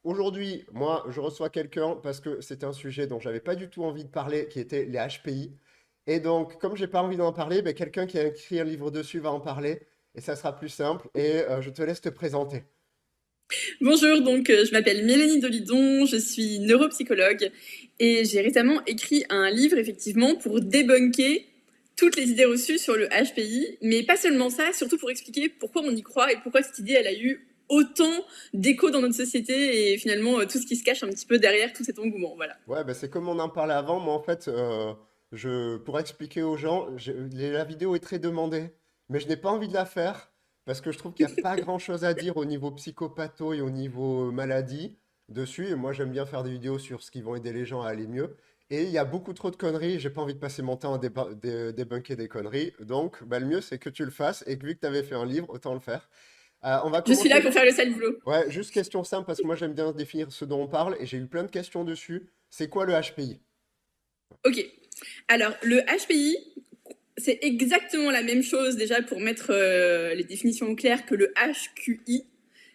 aujourd'hui, moi, je reçois quelqu'un parce que c'était un sujet dont j'avais pas du tout envie de parler, qui était les HPI. Et donc, comme j'ai pas envie d'en parler, ben, quelqu'un qui a écrit un livre dessus va en parler et ça sera plus simple. Et je te laisse te présenter. Bonjour, je m'appelle Mélanie Dolidon, je suis neuropsychologue et j'ai récemment écrit un livre effectivement pour débunker toutes les idées reçues sur le HPI, mais pas seulement ça, surtout pour expliquer pourquoi on y croit et pourquoi cette idée elle a eu autant d'écho dans notre société et finalement tout ce qui se cache un petit peu derrière tout cet engouement. Voilà. Ouais, ben, c'est comme on en parlait avant. Moi, en fait, pour expliquer aux gens, la vidéo est très demandée, mais je n'ai pas envie de la faire parce que je trouve qu'il n'y a pas grand-chose à dire au niveau psychopatho et au niveau maladie dessus. Et moi, j'aime bien faire des vidéos sur ce qui vont aider les gens à aller mieux. Et il y a beaucoup trop de conneries. J'ai pas envie de passer mon temps à débunker des conneries. Donc, bah, le mieux, c'est que tu le fasses et que vu que tu avais fait un livre, autant le faire. On va Je suis là commencer. pour faire le sale boulot. Ouais, juste question simple parce que moi, j'aime bien définir ce dont on parle et j'ai eu plein de questions dessus. C'est quoi le HPI? Ok, alors le HPI, c'est exactement la même chose déjà pour mettre les définitions au clair que le HQI,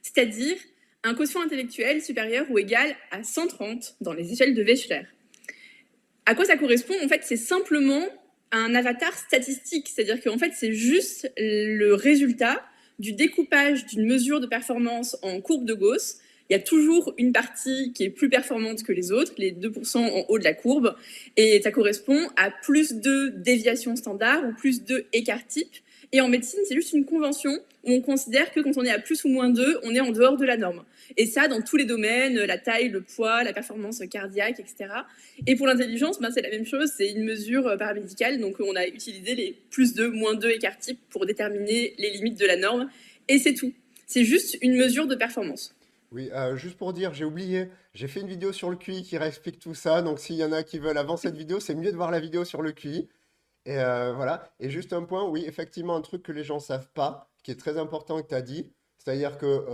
c'est-à-dire un quotient intellectuel supérieur ou égal à 130 dans les échelles de Wechsler. À quoi ça correspond? En fait, c'est simplement un avatar statistique, c'est-à-dire qu'en fait, c'est juste le résultat du découpage d'une mesure de performance en courbe de Gauss. Il y a toujours une partie qui est plus performante que les autres, les 2% en haut de la courbe, et ça correspond à plus de déviation standard ou plus de écart type. Et en médecine, c'est juste une convention où on considère que quand on est à plus ou moins 2, on est en dehors de la norme. Et ça, dans tous les domaines, la taille, le poids, la performance cardiaque, etc. Et pour l'intelligence, ben, c'est la même chose, c'est une mesure paramédicale, donc on a utilisé les plus 2, moins 2 écart type pour déterminer les limites de la norme, et c'est tout. C'est juste une mesure de performance. Oui, juste pour dire, j'ai oublié, j'ai fait une vidéo sur le QI qui réexplique tout ça. Donc, s'il y en a qui veulent avant cette vidéo, c'est mieux de voir la vidéo sur le QI. Et voilà. Et juste un point, oui, effectivement, un truc que les gens savent pas, qui est très important que tu as dit, c'est-à-dire que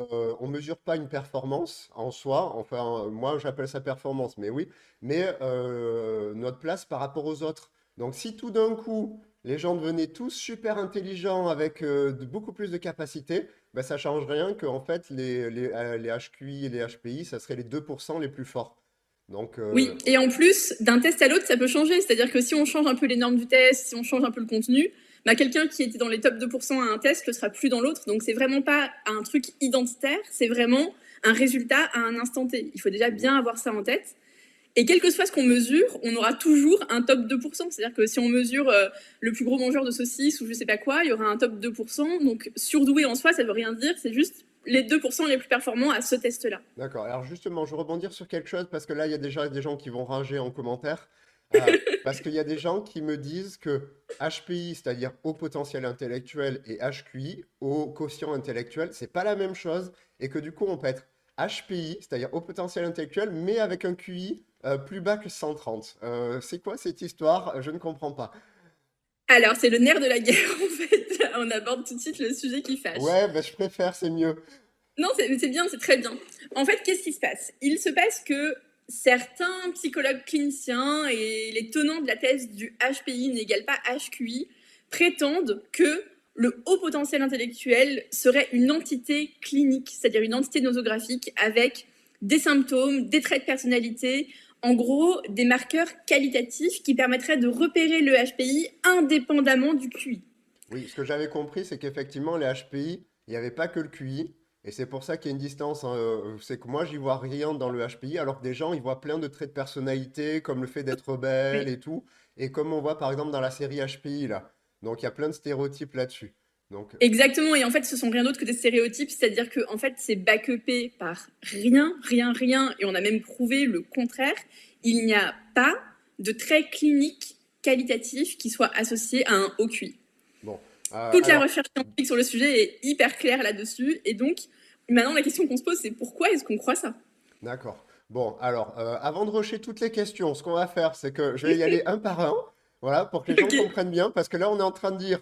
on mesure pas une performance en soi. Enfin, moi, j'appelle ça performance, mais oui, mais notre place par rapport aux autres. Donc, si tout d'un coup, les gens devenaient tous super intelligents avec beaucoup plus de capacités, ben, ça change rien que en fait, les HQI et les HPI, ça serait les 2% les plus forts. Donc, Oui, et en plus, d'un test à l'autre, ça peut changer. C'est-à-dire que si on change un peu les normes du test, si on change un peu le contenu, bah, quelqu'un qui était dans les top 2% à un test ne sera plus dans l'autre. Donc c'est vraiment pas un truc identitaire, c'est vraiment un résultat à un instant T. Il faut déjà mhm. bien avoir ça en tête. Et quel que soit ce qu'on mesure, on aura toujours un top 2%. C'est-à-dire que si on mesure le plus gros mangeur de saucisses ou je sais pas quoi, il y aura un top 2%. Donc surdoué en soi, ça veut rien dire, c'est juste les 2% les plus performants à ce test-là. D'accord. Alors justement, je veux rebondir sur quelque chose parce que là, il y a déjà des gens qui vont rager en commentaire. Parce qu'il y a des gens qui me disent que HPI, c'est-à-dire haut potentiel intellectuel, et HQI, haut quotient intellectuel, c'est pas la même chose et que du coup, on peut être HPI, c'est-à-dire haut potentiel intellectuel, mais avec un QI plus bas que 130. C'est quoi cette histoire? Je ne comprends pas. Alors, c'est le nerf de la guerre, en fait. On aborde tout de suite le sujet qui fâche. Ouais, ben, je préfère, c'est mieux. Non, c'est bien, c'est très bien. En fait, qu'est-ce qui se passe? Il se passe que certains psychologues cliniciens et les tenants de la thèse du HPI n'égale pas HQI prétendent que le haut potentiel intellectuel serait une entité clinique, c'est-à-dire une entité nosographique avec des symptômes, des traits de personnalité, en gros des marqueurs qualitatifs qui permettraient de repérer le HPI indépendamment du QI. Oui, ce que j'avais compris, c'est qu'effectivement, les HPI, il n'y avait pas que le QI. Et c'est pour ça qu'il y a une distance, hein. C'est que moi, j'y vois rien dans le HPI, alors que des gens, ils voient plein de traits de personnalité, comme le fait d'être rebelle Oui. et tout. Et comme on voit par exemple dans la série HPI, là. Donc il y a plein de stéréotypes là-dessus. Donc, Exactement, et en fait, ce sont rien d'autre que des stéréotypes, c'est-à-dire que en fait, c'est backupé par rien, rien, rien, et on a même prouvé le contraire. Il n'y a pas de trait clinique qualitatif qui soit associé à un OQI. bon. Toute la Alors, recherche scientifique sur le sujet est hyper claire là-dessus, et donc maintenant la question qu'on se pose, c'est pourquoi est-ce qu'on croit ça? d'accord. Bon, alors, avant de rusher toutes les questions, ce qu'on va faire, c'est que je vais y aller un par un, voilà, pour que les gens Ok, comprennent bien, parce que là, on est en train de dire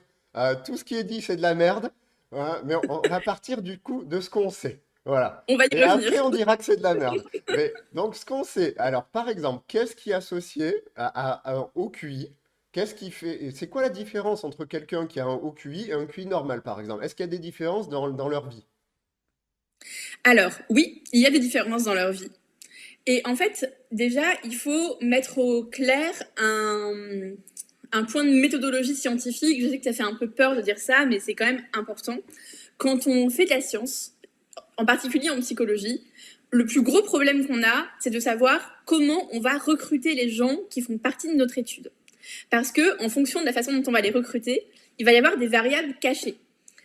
tout ce qui est dit, c'est de la merde, voilà, mais on va partir du coup de ce qu'on sait, voilà. on va y Et revenir. après, on dira que c'est de la merde. Mais donc, ce qu'on sait, alors, par exemple, qu'est-ce qui est associé à un haut QI? Qu'est-ce qui fait, et c'est quoi la différence entre quelqu'un qui a un haut QI et un QI normal, par exemple? Est-ce qu'il y a des différences dans leur vie? Alors, oui, il y a des différences dans leur vie. Et en fait, déjà, il faut mettre au clair un point de méthodologie scientifique. Je sais que ça fait un peu peur de dire ça, mais c'est quand même important. Quand on fait de la science, en particulier en psychologie, le plus gros problème qu'on a, c'est de savoir comment on va recruter les gens qui font partie de notre étude. Parce que, en fonction de la façon dont on va les recruter, il va y avoir des variables cachées.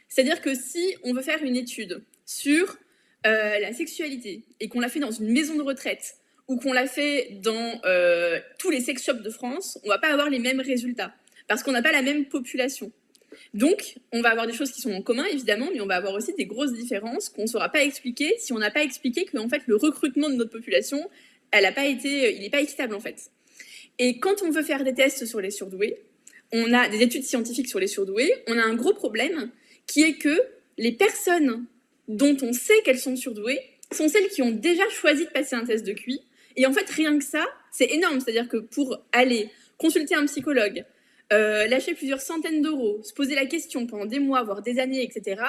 C'est-à-dire que si on veut faire une étude sur la sexualité et qu'on l'a fait dans une maison de retraite ou qu'on l'a fait dans tous les sex shops de France, on ne va pas avoir les mêmes résultats parce qu'on n'a pas la même population. Donc, on va avoir des choses qui sont en commun, évidemment, mais on va avoir aussi des grosses différences qu'on ne saura pas expliquer si on n'a pas expliqué que en fait, le recrutement de notre population, il n'est pas équitable, en fait. Et quand on veut faire des tests sur les surdoués, on a des études scientifiques sur les surdoués, on a un gros problème qui est que les personnes dont on sait qu'elles sont surdouées sont celles qui ont déjà choisi de passer un test de QI. Et en fait, rien que ça, c'est énorme. C'est-à-dire que pour aller consulter un psychologue, lâcher plusieurs centaines d'euros, se poser la question pendant des mois, voire des années, etc.,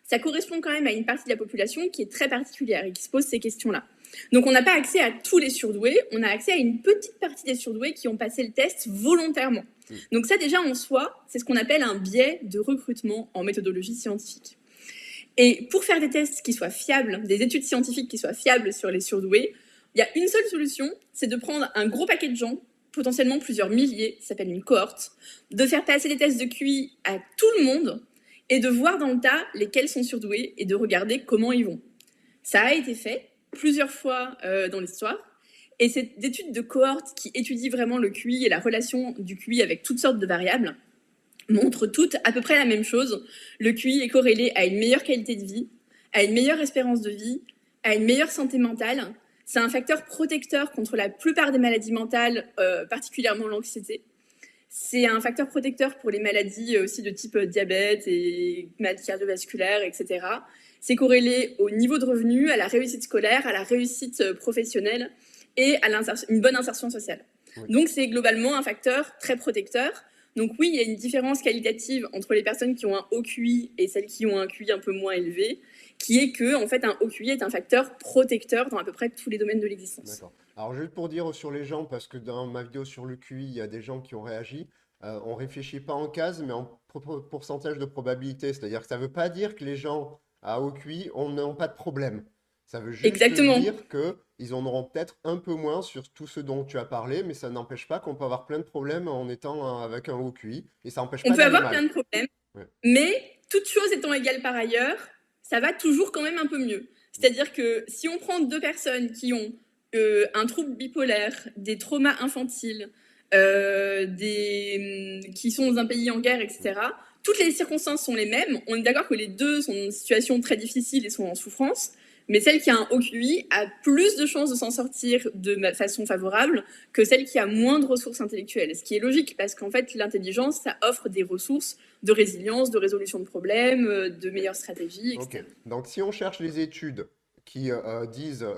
ça correspond quand même à une partie de la population qui est très particulière et qui se pose ces questions-là. Donc on n'a pas accès à tous les surdoués, on a accès à une petite partie des surdoués qui ont passé le test volontairement. Donc ça déjà en soi, c'est ce qu'on appelle un biais de recrutement en méthodologie scientifique. Et pour faire des tests qui soient fiables, des études scientifiques qui soient fiables sur les surdoués, il y a une seule solution, c'est de prendre un gros paquet de gens, potentiellement plusieurs milliers, ça s'appelle une cohorte, de faire passer des tests de QI à tout le monde et de voir dans le tas lesquels sont surdoués et de regarder comment ils vont. Ça a été fait plusieurs fois dans l'histoire. Et c'est d'études de cohorte qui étudient vraiment le QI et la relation du QI avec toutes sortes de variables montrent toutes à peu près la même chose. Le QI est corrélé à une meilleure qualité de vie, à une meilleure espérance de vie, à une meilleure santé mentale. C'est un facteur protecteur contre la plupart des maladies mentales, particulièrement l'anxiété. C'est un facteur protecteur pour les maladies aussi de type diabète et maladies cardiovasculaires, etc. C'est corrélé au niveau de revenu, à la réussite scolaire, à la réussite professionnelle et à une bonne insertion sociale. Oui. Donc c'est globalement un facteur très protecteur. Donc oui, il y a une différence qualitative entre les personnes qui ont un haut QI et celles qui ont un QI un peu moins élevé, qui est que en fait, un haut QI est un facteur protecteur dans à peu près tous les domaines de l'existence. D'accord. Alors juste pour dire sur les gens, parce que dans ma vidéo sur le QI, il y a des gens qui ont réagi, on réfléchit pas en cases, mais en pourcentage de probabilité. C'est-à-dire que ça ne veut pas dire que les gens à haut QI n'ont pas de problème. Ça veut juste Exactement. dire qu'ils en auront peut-être un peu moins sur tout ce dont tu as parlé, mais ça n'empêche pas qu'on peut avoir plein de problèmes en étant avec un haut QI, et ça n'empêche pas On peut d'aller avoir mal. plein de problèmes, Ouais. mais toutes choses étant égales par ailleurs, ça va toujours quand même un peu mieux. C'est-à-dire que si on prend deux personnes qui ont un trouble bipolaire, des traumas infantiles, qui sont dans un pays en guerre, etc., toutes les circonstances sont les mêmes. On est d'accord que les deux sont dans une situation très difficile et sont en souffrance, mais celle qui a un haut QI a plus de chances de s'en sortir de façon favorable que celle qui a moins de ressources intellectuelles. Ce qui est logique, parce qu'en fait, l'intelligence, ça offre des ressources de résilience, de résolution de problèmes, de meilleures stratégies, etc. Ok. Donc si on cherche les études qui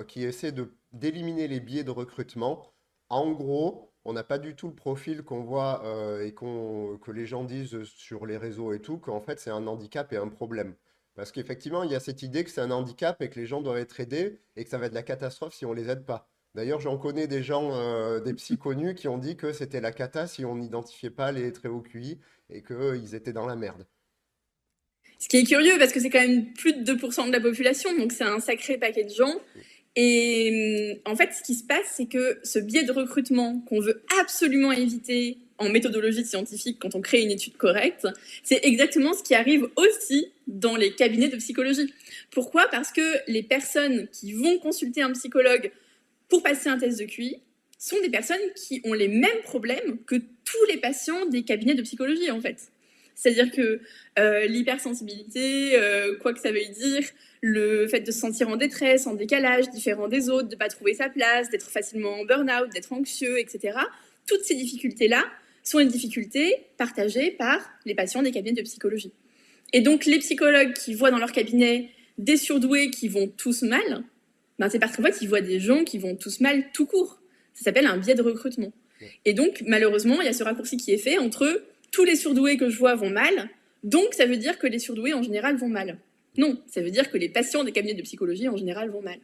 qui essaient d'éliminer les biais de recrutement, en gros, on n'a pas du tout le profil qu'on voit que les gens disent sur les réseaux et tout, qu'en fait c'est un handicap et un problème. Parce qu'effectivement, il y a cette idée que c'est un handicap et que les gens doivent être aidés et que ça va être la catastrophe si on les aide pas. D'ailleurs, j'en connais des gens, des psy connus, qui ont dit que c'était la cata si on n'identifiait pas les très hauts QI et qu'ils étaient dans la merde. Ce qui est curieux, parce que c'est quand même plus de 2% de la population, donc c'est un sacré paquet de gens. Et en fait, ce qui se passe, c'est que ce biais de recrutement qu'on veut absolument éviter en méthodologie scientifique quand on crée une étude correcte, c'est exactement ce qui arrive aussi dans les cabinets de psychologie. Pourquoi ? Parce que les personnes qui vont consulter un psychologue pour passer un test de QI sont des personnes qui ont les mêmes problèmes que tous les patients des cabinets de psychologie, en fait. C'est-à-dire que l'hypersensibilité, quoi que ça veuille dire, le fait de se sentir en détresse, en décalage, différent des autres, de ne pas trouver sa place, d'être facilement en burn-out, d'être anxieux, etc. Toutes ces difficultés-là sont les difficultés partagées par les patients des cabinets de psychologie. Et donc, les psychologues qui voient dans leur cabinet des surdoués qui vont tous mal, ben c'est parce qu'en fait, ils voient des gens qui vont tous mal tout court. Ça s'appelle un biais de recrutement. Et donc, malheureusement, il y a ce raccourci qui est fait entre tous les surdoués que je vois vont mal, donc ça veut dire que les surdoués en général vont mal. Non, ça veut dire que les patients des cabinets de psychologie en général vont mal.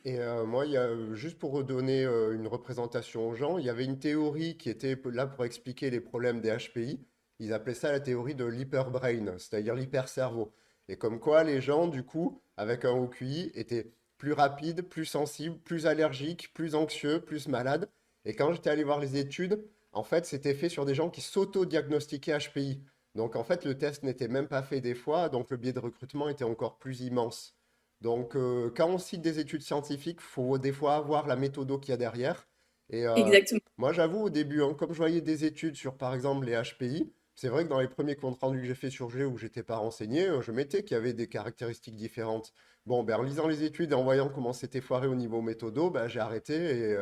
Et moi, juste pour redonner une représentation aux gens, il y avait une théorie qui était là pour expliquer les problèmes des HPI. Ils appelaient ça la théorie de l'hyperbrain, c'est-à-dire l'hypercerveau. Et comme quoi les gens, du coup, avec un haut QI, étaient plus rapides, plus sensibles, plus allergiques, plus anxieux, plus malades. Et quand j'étais allé voir les études, en fait, c'était fait sur des gens qui s'auto-diagnostiquaient HPI. Donc en fait, le test n'était même pas fait des fois, donc le biais de recrutement était encore plus immense. Donc, quand on cite des études scientifiques, il faut des fois voir la méthode qu'il y a derrière. Et Exactement. moi, j'avoue, au début, hein, comme je voyais des études sur, par exemple, les HPI, c'est vrai que dans les premiers comptes rendus que j'ai fait sur G où j'étais pas renseigné, je mettais qu'il y avait des caractéristiques différentes. Bon, ben, en lisant les études et en voyant comment c'était foiré au niveau méthodo, ben, j'ai arrêté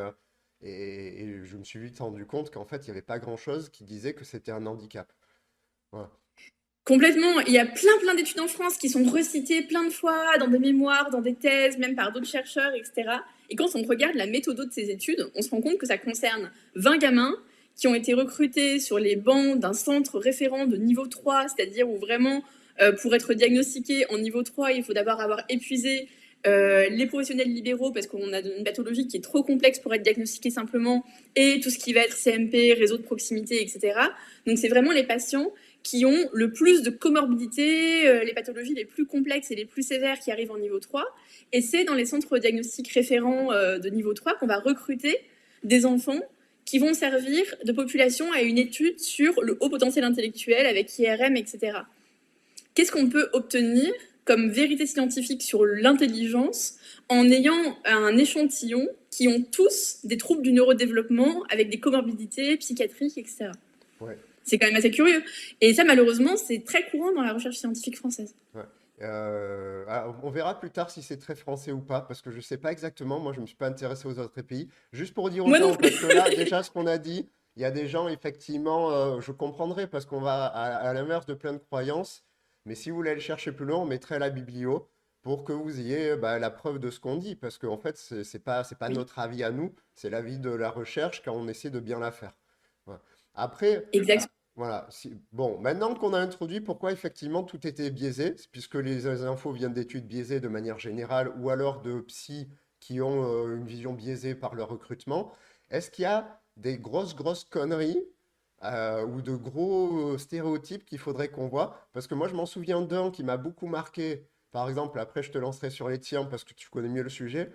et je me suis vite rendu compte qu'en fait, il n'y avait pas grand-chose qui disait que c'était un handicap. Voilà. Complètement. Il y a plein d'études en France qui sont recitées plein de fois dans des mémoires, dans des thèses, même par d'autres chercheurs, etc. Et quand on regarde la méthode de ces études, on se rend compte que ça concerne 20 gamins qui ont été recrutés sur les bancs d'un centre référent de niveau 3, c'est-à-dire où vraiment, pour être diagnostiqué en niveau 3, il faut d'abord avoir épuisé les professionnels libéraux parce qu'on a une pathologie qui est trop complexe pour être diagnostiquée simplement, et tout ce qui va être CMP, réseau de proximité, etc. Donc c'est vraiment les patients qui ont le plus de comorbidités, les pathologies les plus complexes et les plus sévères qui arrivent en niveau 3. Et c'est dans les centres diagnostiques référents de niveau 3 qu'on va recruter des enfants qui vont servir de population à une étude sur le haut potentiel intellectuel avec IRM, etc. Qu'est-ce qu'on peut obtenir comme vérité scientifique sur l'intelligence en ayant un échantillon qui ont tous des troubles du neurodéveloppement avec des comorbidités psychiatriques, etc. Ouais. C'est quand même assez curieux. Et ça, malheureusement, c'est très courant dans la recherche scientifique française. Ouais. On verra plus tard si c'est très français ou pas, parce que je sais pas exactement. Moi, je me suis pas intéressé aux autres pays. Juste pour dire aux Moi non gens, plus. parce que là, déjà, ce qu'on a dit, il y a des gens, effectivement, je comprendrais, parce qu'on va à l'inverse de plein de croyances. Mais si vous voulez aller chercher plus loin, on mettrait la biblio pour que vous ayez bah, la preuve de ce qu'on dit, parce qu'en fait, c'est pas Oui, notre avis à nous, c'est l'avis de la recherche quand on essaie de bien la faire. Voilà. Après, exactement. voilà. Bon, maintenant qu'on a introduit pourquoi effectivement tout était biaisé, c'est puisque les infos viennent d'études biaisées de manière générale ou alors de psy qui ont une vision biaisée par leur recrutement, est-ce qu'il y a des grosses conneries ou de gros stéréotypes qu'il faudrait qu'on voit? Parce que moi, je m'en souviens d'un qui m'a beaucoup marqué. Par exemple, après, je te lancerai sur les tiens parce que tu connais mieux le sujet.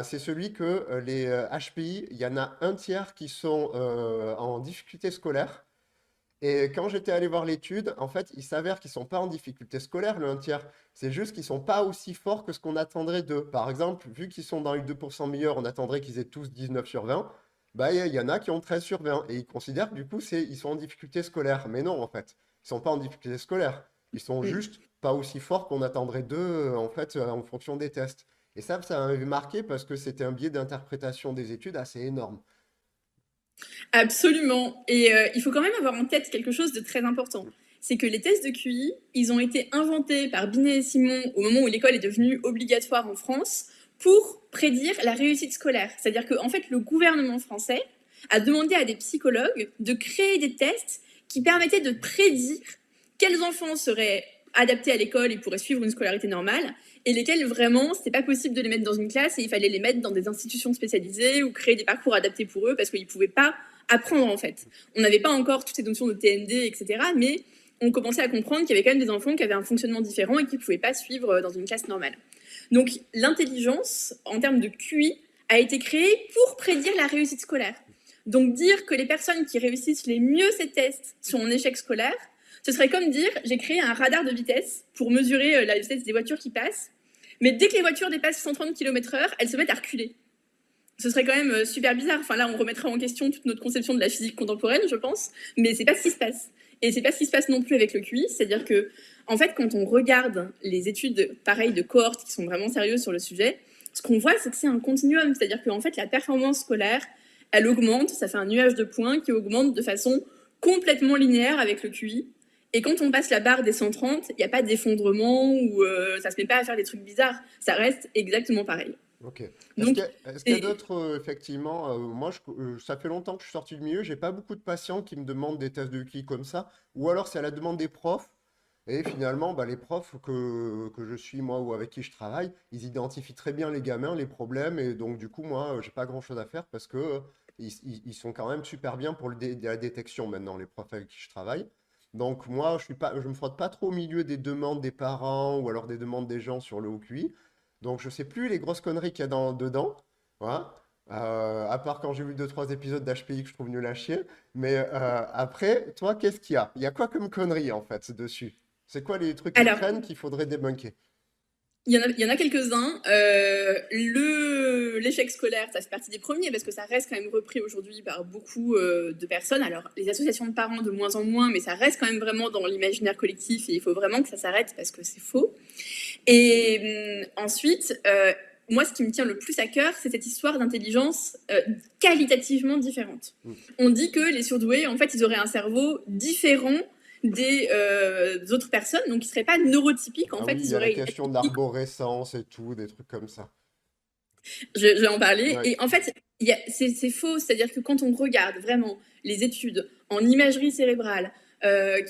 C'est celui que les HPI, il y en a un tiers qui sont en difficulté scolaire. Et quand j'étais allé voir l'étude, en fait, il s'avère qu'ils sont pas en difficulté scolaire, le un tiers. C'est juste qu'ils sont pas aussi forts que ce qu'on attendrait d'eux. Par exemple, vu qu'ils sont dans les 2% meilleurs, on attendrait qu'ils aient tous 19 sur 20. Bah, il y en a qui ont 13 sur 20. Et ils considèrent que du coup, ils sont en difficulté scolaire. Mais non, en fait. Ils sont pas en difficulté scolaire. Ils sont Mm. juste pas aussi forts qu'on attendrait d'eux, en fait, en fonction des tests. Et ça m'avait marqué parce que c'était un biais d'interprétation des études assez énorme. Absolument. Et il faut quand même avoir en tête quelque chose de très important. C'est que les tests de QI, ils ont été inventés par Binet et Simon au moment où l'école est devenue obligatoire en France pour prédire la réussite scolaire. C'est-à-dire qu'en en fait, le gouvernement français a demandé à des psychologues de créer des tests qui permettaient de prédire quels enfants seraient adaptés à l'école et pourraient suivre une scolarité normale, et lesquels vraiment, c'était pas possible de les mettre dans une classe et il fallait les mettre dans des institutions spécialisées ou créer des parcours adaptés pour eux parce qu'ils pouvaient pas apprendre en fait. On n'avait pas encore toutes ces notions de TND, etc. Mais on commençait à comprendre qu'il y avait quand même des enfants qui avaient un fonctionnement différent et qui ne pouvaient pas suivre dans une classe normale. Donc l'intelligence, en termes de QI, a été créée pour prédire la réussite scolaire. Donc dire que les personnes qui réussissent les mieux ces tests sont en échec scolaire, ce serait comme dire j'ai créé un radar de vitesse pour mesurer la vitesse des voitures qui passent, mais dès que les voitures dépassent 130 km/h, elles se mettent à reculer. Ce serait quand même super bizarre. Enfin là, on remettrait en question toute notre conception de la physique contemporaine, je pense, mais c'est pas ce qui se passe. Et c'est pas ce qui se passe non plus avec le QI, c'est-à-dire que, en fait, quand on regarde les études pareilles de cohortes qui sont vraiment sérieuses sur le sujet, ce qu'on voit, c'est que c'est un continuum, c'est-à-dire qu'en fait, la performance scolaire, elle augmente, ça fait un nuage de points qui augmente de façon complètement linéaire avec le QI. Et quand on passe la barre des 130, il n'y a pas d'effondrement ou ça se met pas à faire des trucs bizarres. Ça reste exactement pareil. Ok. Donc, Est-ce qu'il y a c'est d'autres, effectivement, moi, ça fait longtemps que je suis sorti du milieu, j'ai pas beaucoup de patients qui me demandent des tests de QI comme ça, ou alors c'est à la demande des profs, Et finalement, bah, les profs que je suis, moi, ou avec qui je travaille, ils identifient très bien les gamins, les problèmes, et donc du coup, moi, j'ai pas grand-chose à faire parce que ils sont quand même super bien pour la détection maintenant, les profs avec qui je travaille. Donc moi, je me frotte pas trop au milieu des demandes des parents ou alors des demandes des gens sur le OQI. Donc je sais plus les grosses conneries qu'il y a dedans. Voilà. À part quand j'ai vu deux, trois épisodes d'HPI que je trouve nul à chier. Mais après, toi, qu'est-ce qu'il y a? Il y a quoi comme conneries en fait dessus? C'est quoi les trucs qui Alors, traînent qu'il faudrait débunker? il y en a quelques-uns. L'échec scolaire, ça fait partie des premiers parce que ça reste quand même repris aujourd'hui par beaucoup de personnes. Alors, les associations de parents de moins en moins, mais ça reste quand même vraiment dans l'imaginaire collectif et il faut vraiment que ça s'arrête parce que c'est faux. Et ensuite, moi, ce qui me tient le plus à cœur, c'est cette histoire d'intelligence qualitativement différente. Hmm. On dit que les surdoués, en fait, ils auraient un cerveau différent des autres personnes, donc ils ne seraient pas neurotypiques. En Ah fait, oui, il ils y a la auraient une question d'arborescence et tout, des trucs comme ça. je vais en parler. Ouais. Et en fait, c'est faux. C'est-à-dire que quand on regarde vraiment les études en imagerie cérébrale,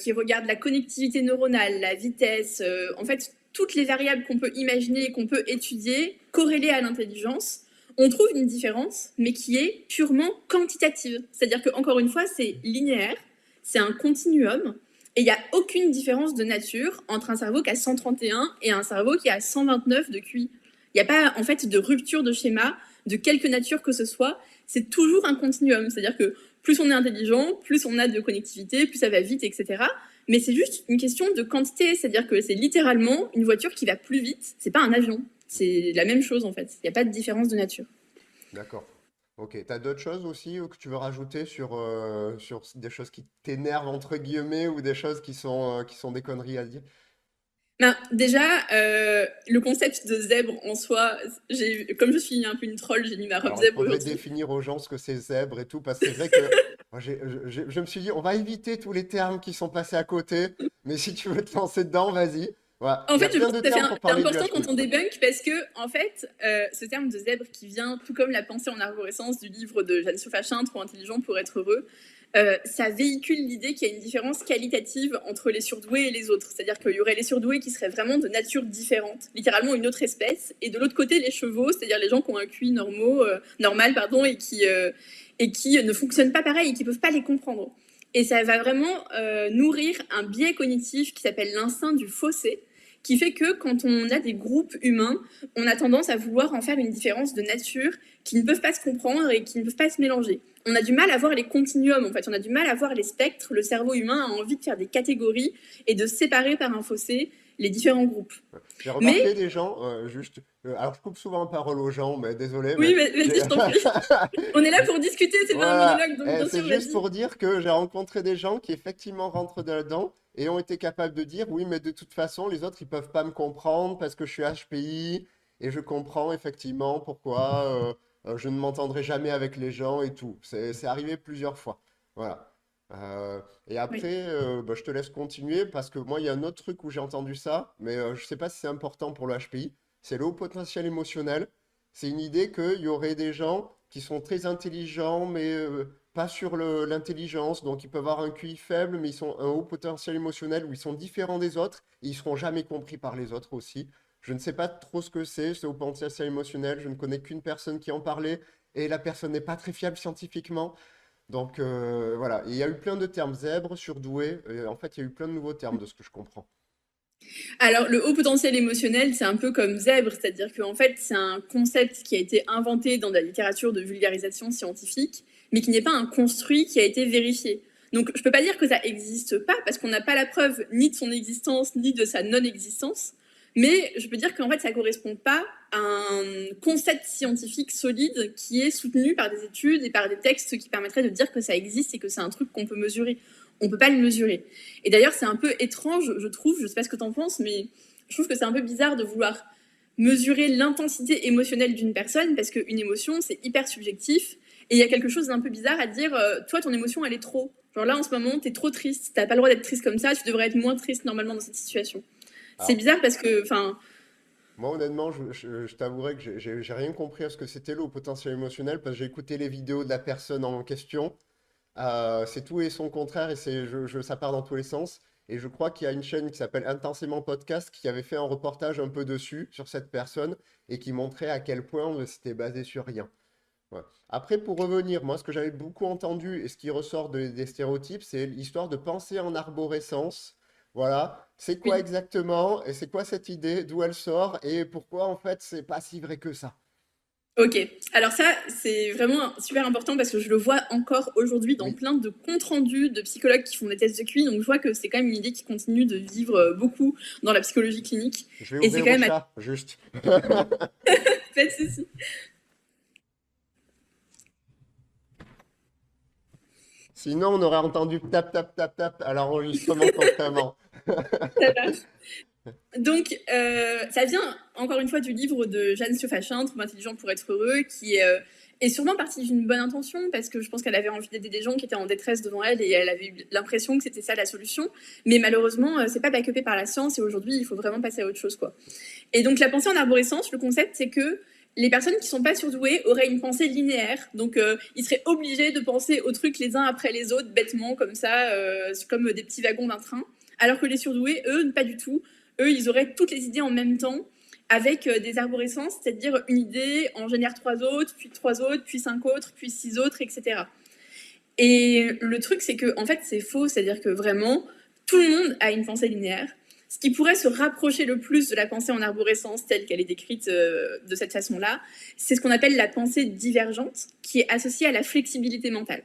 qui regardent la connectivité neuronale, la vitesse, en fait, toutes les variables qu'on peut imaginer et qu'on peut étudier, corrélées à l'intelligence, on trouve une différence, mais qui est purement quantitative. C'est-à-dire que, encore une fois, c'est linéaire, c'est un continuum, et il n'y a aucune différence de nature entre un cerveau qui a 131 et un cerveau qui a 129 de QI. Il n'y a pas en fait de rupture de schéma de quelque nature que ce soit. C'est toujours un continuum. C'est-à-dire que plus on est intelligent, plus on a de connectivité, plus ça va vite, etc. Mais c'est juste une question de quantité. C'est-à-dire que c'est littéralement une voiture qui va plus vite. C'est pas un avion. C'est la même chose en fait. Il n'y a pas de différence de nature. D'accord. Ok. T'as d'autres choses aussi que tu veux rajouter sur des choses qui t'énervent entre guillemets ou des choses qui sont des conneries à dire? Ben, déjà, le concept de zèbre en soi, comme je suis un peu une troll, j'ai mis ma robe Alors, il zèbre faudrait aujourd'hui. définir aux gens ce que c'est zèbre et tout, parce que c'est vrai que moi, je me suis dit, on va éviter tous les termes qui sont passés à côté, mais si tu veux te lancer dedans, vas-y. Voilà. En Il y a fait, je plein pense de que termes pour c'est parler du important quand HPI. on Ouais. débunk parce que, en fait, ce terme de zèbre qui vient, tout comme la pensée en arborescence du livre de Jeanne Soufachin, Trop intelligent pour être heureux, ça véhicule l'idée qu'il y a une différence qualitative entre les surdoués et les autres. C'est-à-dire qu'il y aurait les surdoués qui seraient vraiment de nature différente, littéralement une autre espèce, et de l'autre côté, les chevaux, c'est-à-dire les gens qui ont un QI normal pardon, et qui ne fonctionnent pas pareil et qui ne peuvent pas les comprendre. Et ça va vraiment nourrir un biais cognitif qui s'appelle l'instinct du fossé, qui fait que quand on a des groupes humains, on a tendance à vouloir en faire une différence de nature qui ne peuvent pas se comprendre et qui ne peuvent pas se mélanger. On a du mal à voir les continuums, en fait, on a du mal à voir les spectres. Le cerveau humain a envie de faire des catégories et de séparer par un fossé les différents groupes. J'ai remarqué Mais, des gens, alors je coupe souvent la parole aux gens, mais désolé, oui, mais vas-y, j'ai je t'en prie. On est là pour discuter, c'est pas un voilà. monologue, donc bien C'est sûr, juste vas-y. pour dire que j'ai rencontré des gens qui effectivement rentrent dedans et ont été capables de dire, oui, mais de toute façon, les autres, ils peuvent pas me comprendre parce que je suis HPI et je comprends effectivement pourquoi je ne m'entendrai jamais avec les gens et tout. C'est arrivé plusieurs fois. Voilà. Et Oui. après, bah, je te laisse continuer parce que moi, il y a un autre truc où j'ai entendu ça, mais je sais pas si c'est important pour le HPI. C'est le haut potentiel émotionnel. C'est une idée qu'il y aurait des gens qui sont très intelligents, mais pas sur l'intelligence. Donc, ils peuvent avoir un QI faible, mais ils sont un haut potentiel émotionnel où ils sont différents des autres et ils seront jamais compris par les autres aussi. Je ne sais pas trop ce que c'est, ce haut potentiel émotionnel. Je ne connais qu'une personne qui en parlait et la personne n'est pas très fiable scientifiquement. Donc, voilà. Et il y a eu plein de termes zèbre, surdoué. En fait, il y a eu plein de nouveaux termes de ce que je comprends. Alors, le haut potentiel émotionnel, c'est un peu comme zèbre, c'est-à-dire qu'en fait, c'est un concept qui a été inventé dans la littérature de vulgarisation scientifique, mais qui n'est pas un construit qui a été vérifié. Donc, je ne peux pas dire que ça n'existe pas, parce qu'on n'a pas la preuve ni de son existence, ni de sa non-existence, mais je peux dire qu'en fait, ça ne correspond pas à un concept scientifique solide qui est soutenu par des études et par des textes qui permettraient de dire que ça existe et que c'est un truc qu'on peut mesurer. On ne peut pas le mesurer. Et d'ailleurs, c'est un peu étrange, je trouve, je ne sais pas ce que tu en penses, mais je trouve que c'est un peu bizarre de vouloir mesurer l'intensité émotionnelle d'une personne, parce qu'une émotion, c'est hyper subjectif, et il y a quelque chose d'un peu bizarre à dire, toi, ton émotion, elle est trop. Genre là, en ce moment, t'es trop triste, t'as pas le droit d'être triste comme ça, tu devrais être moins triste normalement dans cette situation. C'est Alors, bizarre parce que, enfin, moi, honnêtement, je t'avouerai que j'ai rien compris à ce que c'était le haut potentiel émotionnel parce que j'ai écouté les vidéos de la personne en question. C'est tout et son contraire et ça part dans tous les sens. Et je crois qu'il y a une chaîne qui s'appelle Intensément Podcast qui avait fait un reportage un peu dessus, sur cette personne, et qui montrait à quel point c'était basé sur rien. Ouais. Après, pour revenir, moi, ce que j'avais beaucoup entendu et ce qui ressort des stéréotypes, c'est l'histoire de penser en arborescence. Voilà, c'est quoi Oui. exactement et c'est quoi cette idée, d'où elle sort et pourquoi en fait c'est pas si vrai que ça. Ok, alors ça, c'est vraiment super important parce que je le vois encore aujourd'hui dans Oui, plein de comptes rendus de psychologues qui font des tests de QI. Donc je vois que c'est quand même une idée qui continue de vivre beaucoup dans la psychologie clinique. je vais Et c'est ouvrir quand au même chat, juste. pas de souci. Sinon, on aurait entendu tap, tap, tap, tap à l'enregistrement constamment. Ça marche. Donc, ça vient encore une fois du livre de Jeanne Siofachin, Trop intelligent pour être heureux, qui est sûrement partie d'une bonne intention, parce que je pense qu'elle avait envie d'aider des gens qui étaient en détresse devant elle, et elle avait eu l'impression que c'était ça la solution. Mais malheureusement, c'est pas backupé par la science, et aujourd'hui, il faut vraiment passer à autre chose, quoi. Et donc, la pensée en arborescence, le concept, c'est que les personnes qui sont pas surdouées auraient une pensée linéaire. Donc, ils seraient obligés de penser aux trucs les uns après les autres, bêtement, comme ça, comme des petits wagons d'un train. Alors que les surdoués, eux, pas du tout. Eux, ils auraient toutes les idées en même temps, avec des arborescences, c'est-à-dire une idée en génère 3 autres, puis 5 autres, puis 6 autres, etc. Et le truc, c'est que en fait, c'est faux, c'est-à-dire que vraiment, tout le monde a une pensée linéaire. Ce qui pourrait se rapprocher le plus de la pensée en arborescence telle qu'elle est décrite de cette façon-là, c'est ce qu'on appelle la pensée divergente, qui est associée à la flexibilité mentale.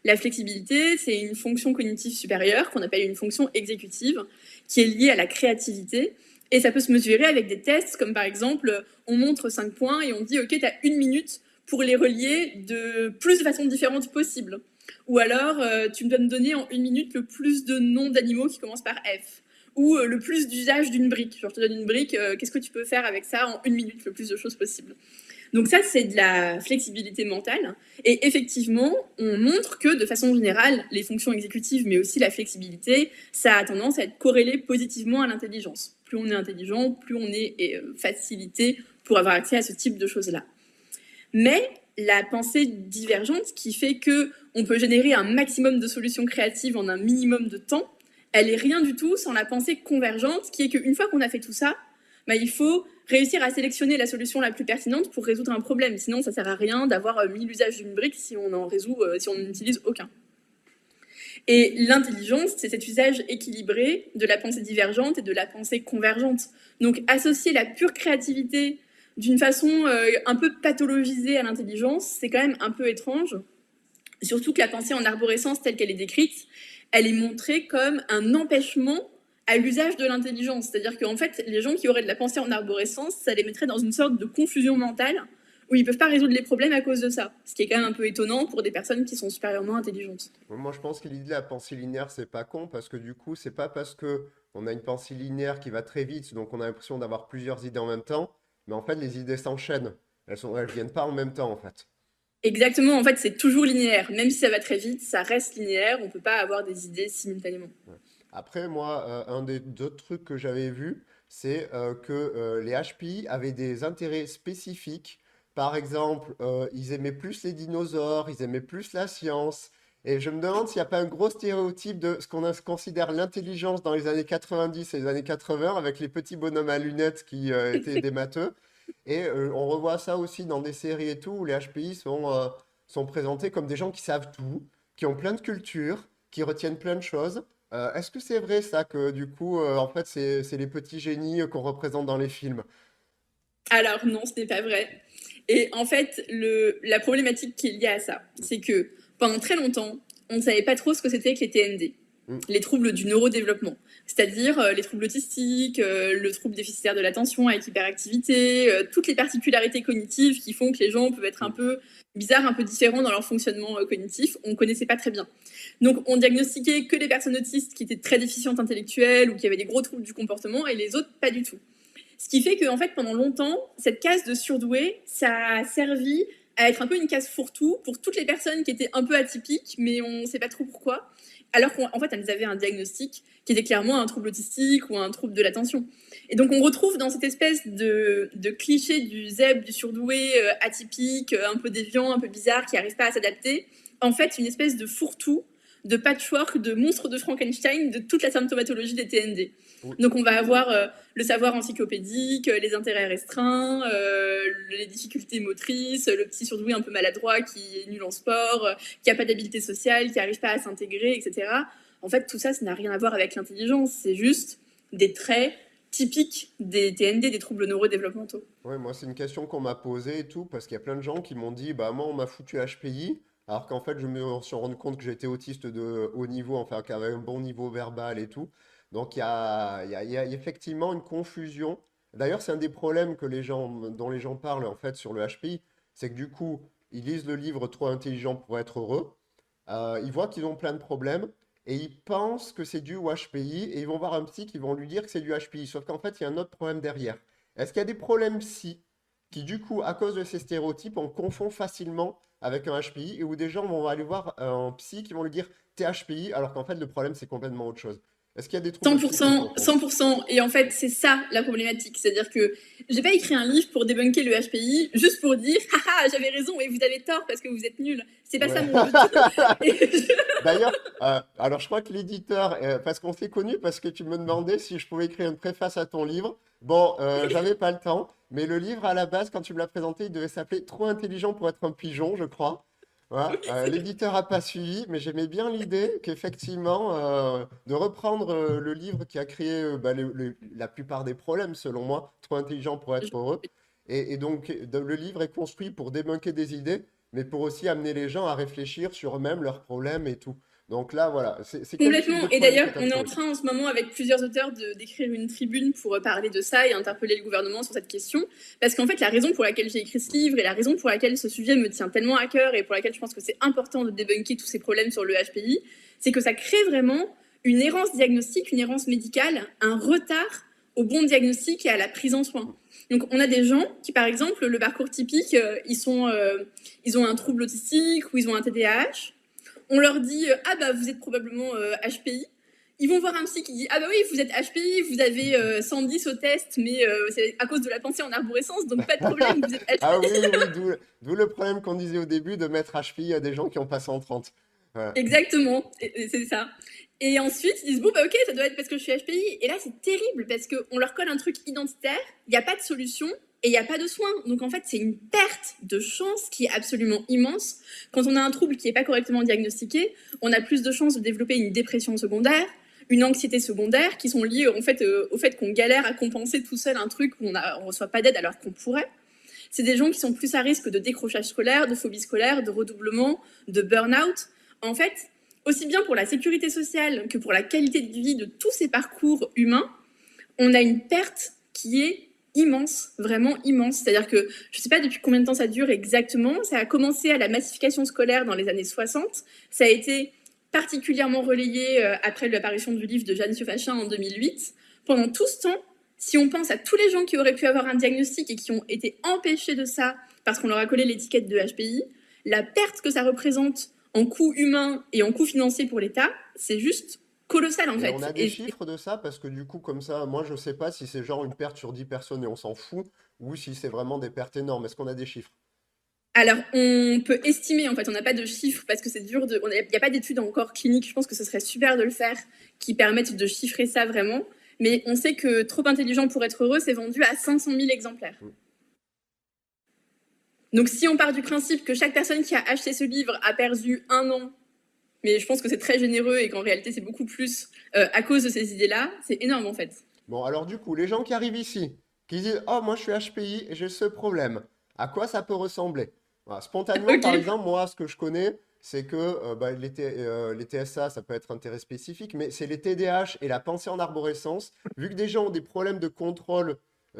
La flexibilité, c'est une fonction cognitive supérieure qu'on appelle une fonction exécutive, qui est liée à la créativité. Et ça peut se mesurer avec des tests, comme par exemple, on montre 5 points et on dit, OK, tu as 1 minute pour les relier de plus de façons différentes possibles. Ou alors, tu me dois me donner en 1 minute le plus de noms d'animaux qui commencent par F. Ou le plus d'usage d'une brique. Genre, je te donne une brique, qu'est-ce que tu peux faire avec ça en 1 minute, le plus de choses possible. Donc ça, c'est de la flexibilité mentale. Et effectivement, on montre que de façon générale, les fonctions exécutives, mais aussi la flexibilité, ça a tendance à être corrélé positivement à l'intelligence. Plus on est intelligent, plus on est facilité pour avoir accès à ce type de choses-là. Mais la pensée divergente, qui fait que on peut générer un maximum de solutions créatives en un minimum de temps, elle est rien du tout sans la pensée convergente, qui est qu'une fois qu'on a fait tout ça, bah, il faut réussir à sélectionner la solution la plus pertinente pour résoudre un problème. Sinon, ça sert à rien d'avoir mis l'usage d'une brique si on en résout, si on n'utilise aucun. Et l'intelligence, c'est cet usage équilibré de la pensée divergente et de la pensée convergente. Donc, associer la pure créativité d'une façon un peu pathologisée à l'intelligence, c'est quand même un peu étrange. Surtout que la pensée en arborescence telle qu'elle est décrite, elle est montrée comme un empêchement à l'usage de l'intelligence. C'est-à-dire qu'en fait, les gens qui auraient de la pensée en arborescence, ça les mettrait dans une sorte de confusion mentale où ils ne peuvent pas résoudre les problèmes à cause de ça. Ce qui est quand même un peu étonnant pour des personnes qui sont supérieurement intelligentes. Moi, je pense que l'idée de la pensée linéaire, c'est pas con parce que du coup, c'est pas parce que on a une pensée linéaire qui va très vite, donc on a l'impression d'avoir plusieurs idées en même temps, mais en fait, les idées s'enchaînent. Elles viennent pas en même temps, en fait. Exactement, en fait, c'est toujours linéaire. Même si ça va très vite, ça reste linéaire. On ne peut pas avoir des idées simultanément. Ouais. Après, moi, un des d'autres trucs que j'avais vu, c'est que les HPI avaient des intérêts spécifiques. Par exemple, ils aimaient plus les dinosaures, ils aimaient plus la science. Et je me demande s'il n'y a pas un gros stéréotype de ce qu'on considère l'intelligence dans les années 90 et les années 80, avec les petits bonhommes à lunettes qui étaient des matheux. Et on revoit ça aussi dans des séries et tout, où les HPI sont présentés comme des gens qui savent tout, qui ont plein de culture, qui retiennent plein de choses. Est-ce que c'est vrai ça que du coup, en fait, c'est les petits génies qu'on représente dans les films? Alors non, ce n'est pas vrai. Et en fait, la problématique qui est liée à ça, c'est que pendant très longtemps, on ne savait pas trop ce que c'était que les TND, Mm. les troubles du neurodéveloppement, c'est-à-dire les troubles autistiques, le trouble déficitaire de l'attention avec hyperactivité, toutes les particularités cognitives qui font que les gens peuvent être un Mm. peu bizarres, un peu différents dans leur fonctionnement cognitif, on ne connaissait pas très bien. Donc on diagnostiquait que les personnes autistes qui étaient très déficientes intellectuelles ou qui avaient des gros troubles du comportement et les autres pas du tout. Ce qui fait que, en fait, pendant longtemps, cette case de surdoué, ça a servi à être un peu une case fourre-tout pour toutes les personnes qui étaient un peu atypiques, mais on ne sait pas trop pourquoi. Alors qu'en fait, elles avaient un diagnostic qui était clairement un trouble autistique ou un trouble de l'attention. Et donc, on retrouve dans cette espèce de cliché du zèbre, du surdoué atypique, un peu déviant, un peu bizarre, qui n'arrive pas à s'adapter, en fait, une espèce de fourre-tout de patchwork, de monstre de Frankenstein, de toute la symptomatologie des TND. Oui. Donc on va avoir le savoir encyclopédique, les intérêts restreints, les difficultés motrices, le petit surdoué un peu maladroit qui est nul en sport, qui n'a pas d'habileté sociale, qui n'arrive pas à s'intégrer, etc. En fait, tout ça, ça n'a rien à voir avec l'intelligence. C'est juste des traits typiques des TND, des troubles neurodéveloppementaux. Ouais, moi, c'est une question qu'on m'a posée et tout, parce qu'il y a plein de gens qui m'ont dit, bah, moi, on m'a foutu HPI, alors qu'en fait, je me suis rendu compte que j'étais autiste de haut niveau, enfin, qu'il y avait un bon niveau verbal et tout. Donc, il y a effectivement une confusion. D'ailleurs, c'est un des problèmes dont les gens parlent, en fait, sur le HPI, c'est que du coup, ils lisent le livre Trop intelligent pour être heureux, ils voient qu'ils ont plein de problèmes, et ils pensent que c'est dû au HPI, et ils vont voir un psy qui vont lui dire que c'est du HPI, sauf qu'en fait, il y a un autre problème derrière. Est-ce qu'il y a des problèmes psy qui, du coup, à cause de ces stéréotypes, on confond facilement avec un HPI et où des gens vont aller voir un psy qui vont lui dire t'es HPI alors qu'en fait le problème c'est complètement autre chose. Est-ce qu'il y a des troubles psy qui se 100%, confondent? 100%. Et en fait, c'est ça la problématique. C'est-à-dire que j'ai pas écrit un livre pour débunker le HPI juste pour dire haha, j'avais raison et vous avez tort parce que vous êtes nuls. C'est pas ça Ouais. mon but. Et D'ailleurs, alors je crois que l'éditeur, parce qu'on s'est connu, parce que tu me demandais si je pouvais écrire une préface à ton livre. Bon, j'avais pas le temps, mais le livre à la base, quand tu me l'as présenté, il devait s'appeler Trop intelligent pour être un pigeon, je crois. Voilà. L'éditeur a pas suivi, mais j'aimais bien l'idée qu'effectivement, de reprendre le livre qui a créé bah, la plupart des problèmes, selon moi, Trop intelligent pour être heureux. Et donc, le livre est construit pour débunker des idées, mais pour aussi amener les gens à réfléchir sur eux-mêmes, leurs problèmes et tout. Donc là, voilà, c'est quel type de complètement. Et problème que d'ailleurs, tu as on est en trouvé? train en ce moment avec plusieurs auteurs d'écrire une tribune pour parler de ça et interpeller le gouvernement sur cette question. Parce qu'en fait, la raison pour laquelle j'ai écrit ce livre et la raison pour laquelle ce sujet me tient tellement à cœur et pour laquelle je pense que c'est important de débunker tous ces problèmes sur le HPI, c'est que ça crée vraiment une errance diagnostique, une errance médicale, un retard au bon diagnostic et à la prise en soin. Donc, on a des gens qui, par exemple, le parcours typique, ils ont un trouble autistique ou ils ont un TDAH. On leur dit ah bah vous êtes probablement HPI. Ils vont voir un psy qui dit ah bah oui vous êtes HPI, vous avez 110 au test, mais c'est à cause de la pensée en arborescence, donc pas de problème, vous êtes Ah HPI. oui, oui, d'où le problème qu'on disait au début de mettre HPI à des gens qui ont pas 130. Voilà. Exactement, et c'est ça. Et ensuite ils disent bon bah ok ça doit être parce que je suis HPI. Et là c'est terrible parce qu'on leur colle un truc identitaire, il n'y a pas de solution. Et il n'y a pas de soins. Donc en fait, c'est une perte de chance qui est absolument immense. Quand on a un trouble qui n'est pas correctement diagnostiqué, on a plus de chances de développer une dépression secondaire, une anxiété secondaire, qui sont liées au fait qu'on galère à compenser tout seul un truc où on ne reçoit pas d'aide alors qu'on pourrait. C'est des gens qui sont plus à risque de décrochage scolaire, de phobie scolaire, de redoublement, de burn-out. En fait, aussi bien pour la sécurité sociale que pour la qualité de vie de tous ces parcours humains, on a une perte qui est immense, vraiment immense. C'est-à-dire que je ne sais pas depuis combien de temps ça dure exactement. Ça a commencé à la massification scolaire dans les années 60. Ça a été particulièrement relayé après l'apparition du livre de Jeanne Siofachin en 2008. Pendant tout ce temps, si on pense à tous les gens qui auraient pu avoir un diagnostic et qui ont été empêchés de ça parce qu'on leur a collé l'étiquette de HPI, la perte que ça représente en coût humain et en coût financier pour l'État, c'est juste colossal en Et fait. on a des chiffres de ça parce que du coup, comme ça, moi je sais pas si c'est genre une perte sur 10 personnes et on s'en fout ou si c'est vraiment des pertes énormes. Est-ce qu'on a des chiffres? Alors, on peut estimer, en fait, on n'a pas de chiffres parce que c'est dur de. Il n'y a pas d'études encore cliniques, je pense que ce serait super de le faire, qui permettent de chiffrer ça vraiment. Mais on sait que Trop intelligent pour être heureux, c'est vendu à 500 000 exemplaires. Mm. Donc, si on part du principe que chaque personne qui a acheté ce livre a perdu 1 an, mais je pense que c'est très généreux et qu'en réalité, c'est beaucoup plus à cause de ces idées-là, c'est énorme en fait. Bon, alors du coup, les gens qui arrivent ici, qui disent, oh, moi je suis HPI et j'ai ce problème, à quoi ça peut ressembler? Voilà, spontanément, Ok. par exemple, moi, ce que je connais, c'est que bah, les TSA, ça peut être intérêt spécifique, mais c'est les TDAH et la pensée en arborescence. Vu que des gens ont des problèmes de contrôle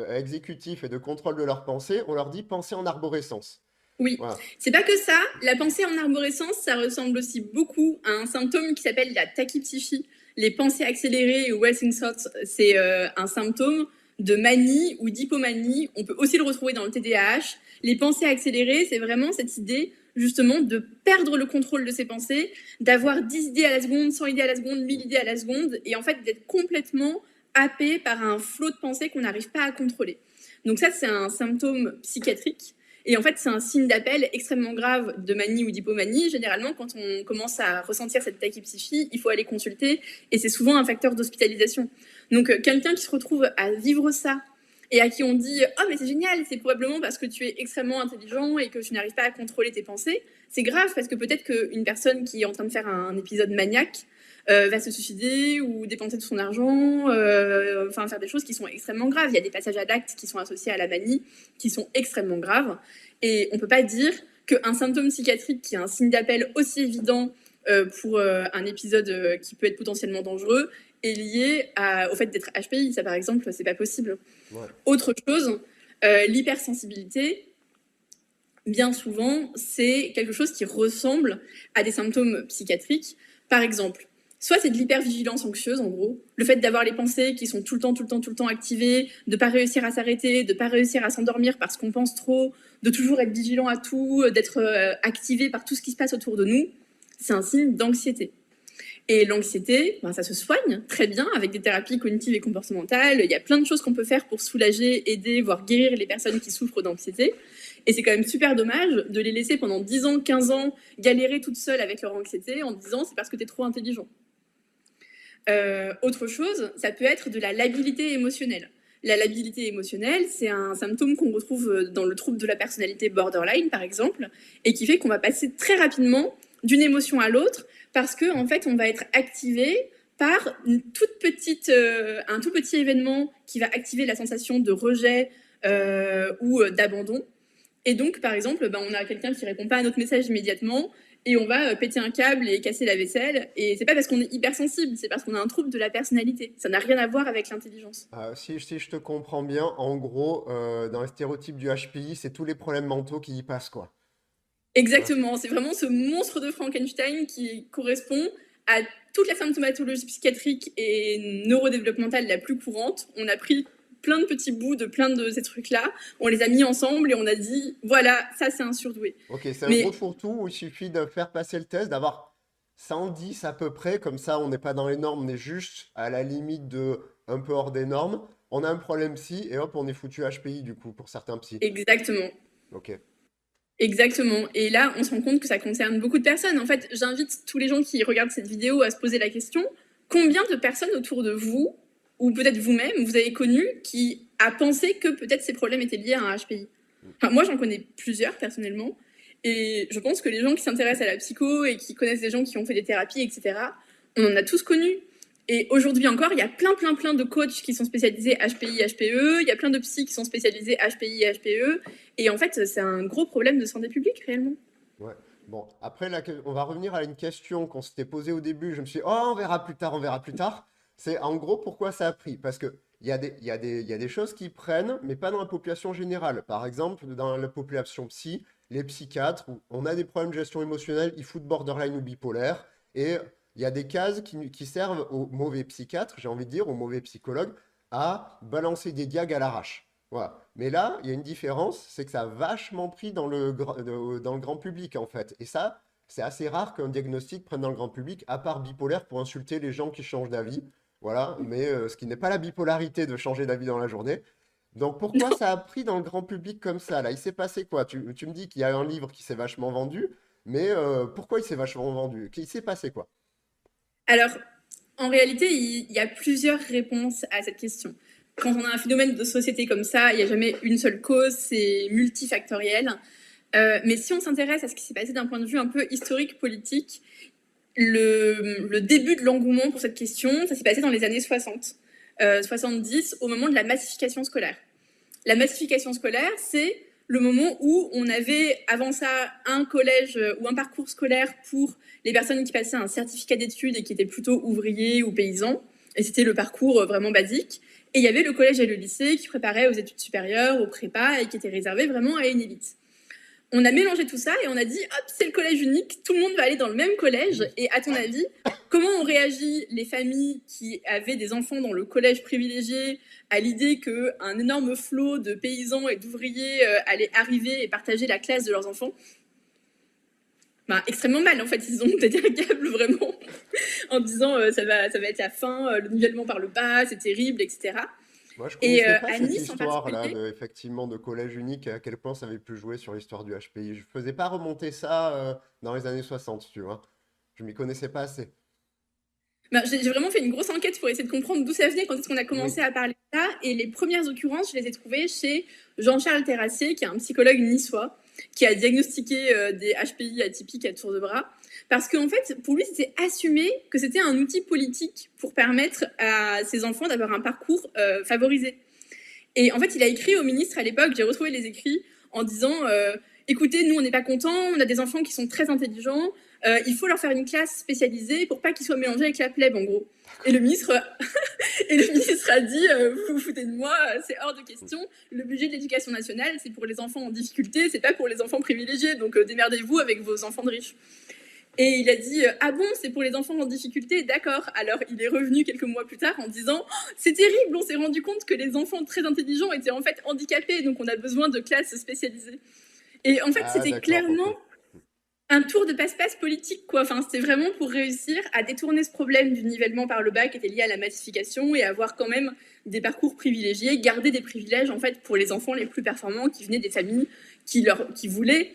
exécutif et de contrôle de leur pensée, on leur dit pensée en arborescence. Oui, Voilà. c'est pas que ça. La pensée en arborescence, ça ressemble aussi beaucoup à un symptôme qui s'appelle la tachypsychie. Les pensées accélérées ou racing thoughts, c'est un symptôme de manie ou d'hypomanie. On peut aussi le retrouver dans le TDAH. Les pensées accélérées, c'est vraiment cette idée justement de perdre le contrôle de ses pensées, d'avoir 10 idées à la seconde, 100 idées à la seconde, 1000 idées à la seconde, et en fait d'être complètement happé par un flot de pensées qu'on n'arrive pas à contrôler. Donc ça, c'est un symptôme psychiatrique. Et en fait, c'est un signe d'appel extrêmement grave de manie ou d'hypomanie. Généralement, quand on commence à ressentir cette tachypsychie, il faut aller consulter et c'est souvent un facteur d'hospitalisation. Donc, quelqu'un qui se retrouve à vivre ça et à qui on dit « Oh, mais c'est génial, c'est probablement parce que tu es extrêmement intelligent et que tu n'arrives pas à contrôler tes pensées », c'est grave parce que peut-être qu'une personne qui est en train de faire un épisode maniaque va se suicider ou dépenser tout son argent, enfin faire des choses qui sont extrêmement graves. Il y a des passages à l'acte qui sont associés à la manie, qui sont extrêmement graves. Et on ne peut pas dire qu'un symptôme psychiatrique qui est un signe d'appel aussi évident pour un épisode qui peut être potentiellement dangereux est lié au fait d'être HPI. Ça, par exemple, c'est pas possible. Ouais. Autre chose, l'hypersensibilité, bien souvent, c'est quelque chose qui ressemble à des symptômes psychiatriques. Par exemple, soit c'est de l'hypervigilance anxieuse, en gros, le fait d'avoir les pensées qui sont tout le temps activées, de ne pas réussir à s'arrêter, de ne pas réussir à s'endormir parce qu'on pense trop, de toujours être vigilant à tout, d'être activé par tout ce qui se passe autour de nous, c'est un signe d'anxiété. Et l'anxiété, ça se soigne très bien avec des thérapies cognitives et comportementales. Il y a plein de choses qu'on peut faire pour soulager, aider, voire guérir les personnes qui souffrent d'anxiété. Et c'est quand même super dommage de les laisser pendant 10 ans, 15 ans galérer toutes seules avec leur anxiété en disant c'est parce que tu es trop intelligent. Autre chose, ça peut être de la labilité émotionnelle. La labilité émotionnelle, c'est un symptôme qu'on retrouve dans le trouble de la personnalité borderline, par exemple, et qui fait qu'on va passer très rapidement d'une émotion à l'autre parce qu'en fait, on va être activé par un tout petit événement qui va activer la sensation de rejet ou d'abandon. Et donc, par exemple, on a quelqu'un qui ne répond pas à notre message immédiatement et on va péter un câble et casser la vaisselle. Et c'est pas parce qu'on est hypersensible, c'est parce qu'on a un trouble de la personnalité. Ça n'a rien à voir avec l'intelligence. Si je te comprends bien, en gros, dans les stéréotypes du HPI, c'est tous les problèmes mentaux qui y passent, quoi. Exactement, c'est vraiment ce monstre de Frankenstein qui correspond à toute la symptomatologie psychiatrique et neurodéveloppementale la plus courante. On a pris plein de petits bouts de plein de ces trucs-là, on les a mis ensemble et on a dit, voilà, ça c'est un surdoué. Ok, c'est un gros fourre-tout où il suffit de faire passer le test, d'avoir 110 à peu près, comme ça on n'est pas dans les normes, on est juste à la limite de un peu hors des normes. On a un problème psy et hop, on est foutu HPI du coup pour certains psys. Exactement. Ok. Exactement. Et là, on se rend compte que ça concerne beaucoup de personnes. En fait, j'invite tous les gens qui regardent cette vidéo à se poser la question, combien de personnes autour de vous, ou peut-être vous-même, vous avez connu qui a pensé que peut-être ces problèmes étaient liés à un HPI? Enfin, moi, j'en connais plusieurs personnellement. Et je pense que les gens qui s'intéressent à la psycho et qui connaissent des gens qui ont fait des thérapies, etc., on en a tous connu. Et aujourd'hui encore, il y a plein de coachs qui sont spécialisés HPI, HPE, il y a plein de psys qui sont spécialisés HPI et HPE, et en fait, c'est un gros problème de santé publique, réellement. Ouais. Bon, après, là, on va revenir à une question qu'on s'était posée au début. Je me suis dit, oh, on verra plus tard, on verra plus tard. C'est en gros pourquoi ça a pris. Parce qu'il y a des choses qui prennent, mais pas dans la population générale. Par exemple, dans la population psy, les psychiatres, où on a des problèmes de gestion émotionnelle, ils foutent borderline ou bipolaire, et il y a des cases qui servent aux mauvais psychiatres, j'ai envie de dire, aux mauvais psychologues, à balancer des diags à l'arrache. Voilà. Mais là, il y a une différence, c'est que ça a vachement pris dans dans le grand public, en fait. Et ça, c'est assez rare qu'un diagnostic prenne dans le grand public, à part bipolaire pour insulter les gens qui changent d'avis. Voilà. Mais ce qui n'est pas la bipolarité de changer d'avis dans la journée. Donc pourquoi ça a pris dans le grand public comme ça, là? Il s'est passé quoi? Tu me dis qu'il y a un livre qui s'est vachement vendu, mais pourquoi il s'est vachement vendu? Il s'est passé quoi? Alors, en réalité, il y a plusieurs réponses à cette question. Quand on a un phénomène de société comme ça, il n'y a jamais une seule cause, c'est multifactoriel. Mais si on s'intéresse à ce qui s'est passé d'un point de vue un peu historique, politique, le début de l'engouement pour cette question, ça s'est passé dans les années 60, 70, au moment de la massification scolaire. La massification scolaire, c'est le moment où on avait avant ça un collège ou un parcours scolaire pour les personnes qui passaient un certificat d'études et qui étaient plutôt ouvriers ou paysans. Et c'était le parcours vraiment basique. Et il y avait le collège et le lycée qui préparaient aux études supérieures, aux prépas, et qui étaient réservés vraiment à une élite. On a mélangé tout ça et on a dit, hop, c'est le collège unique, tout le monde va aller dans le même collège. Et à ton avis, comment ont réagi les familles qui avaient des enfants dans le collège privilégié à l'idée qu'un énorme flot de paysans et d'ouvriers allait arriver et partager la classe de leurs enfants? Extrêmement mal, en fait, ils ont pété un câble vraiment en disant ça va être la fin, le nivellement par le bas, c'est terrible, etc. Moi, je Et connaissais pas à cette Nice en histoire-là, particulier, effectivement, de collège unique et à quel point ça avait pu jouer sur l'histoire du HPI. Je faisais pas remonter ça dans les années 60, tu vois. Je m'y connaissais pas assez. ben, j'ai vraiment fait une grosse enquête pour essayer de comprendre d'où ça venait, quand est-ce qu'on a commencé Oui, à parler de ça. Et les premières occurrences, je les ai trouvées chez Jean-Charles Terrassier, qui est un psychologue niçois, qui a diagnostiqué des HPI atypiques à tour de bras. Parce qu'en fait, pour lui, c'était assumé que c'était un outil politique pour permettre à ses enfants d'avoir un parcours favorisé. Et en fait, il a écrit au ministre à l'époque, j'ai retrouvé les écrits, en disant écoutez, nous, on n'est pas contents, on a des enfants qui sont très intelligents, il faut leur faire une classe spécialisée pour pas qu'ils soient mélangés avec la plèbe, en gros. Et le ministre, et le ministre a dit vous vous foutez de moi, c'est hors de question. Le budget de l'éducation nationale, c'est pour les enfants en difficulté, c'est pas pour les enfants privilégiés. Donc démerdez-vous avec vos enfants de riches. Et il a dit ah bon, c'est pour les enfants en difficulté, d'accord. Alors il est revenu quelques mois plus tard en disant oh, c'est terrible, on s'est rendu compte que les enfants très intelligents étaient en fait handicapés, donc on a besoin de classes spécialisées. Et en fait, ah c'était d'accord, ok. clairement un tour de passe-passe politique, quoi. Enfin, c'était vraiment pour réussir à détourner ce problème du nivellement par le bas qui était lié à la massification et avoir quand même des parcours privilégiés, garder des privilèges en fait pour les enfants les plus performants qui venaient des familles qui voulaient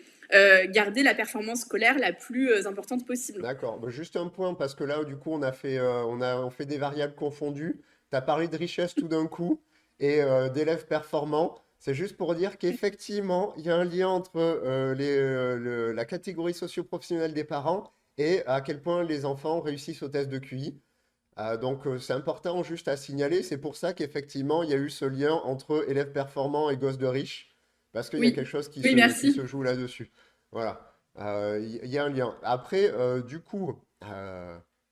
garder la performance scolaire la plus importante possible. D'accord. Bah, juste un point, parce que là, du coup, on fait des variables confondues. Tu as parlé de richesse tout d'un coup et d'élèves performants. C'est juste pour dire qu'effectivement, il y a un lien entre la catégorie socio-professionnelle des parents et à quel point les enfants réussissent au test de QI. Donc, c'est important juste à signaler. C'est pour ça qu'effectivement, il y a eu ce lien entre élèves performants et gosses de riches, parce qu'il y a Oui, quelque chose oui, qui se merci. joue là-dessus. Voilà. Il y a un lien. Après, du coup,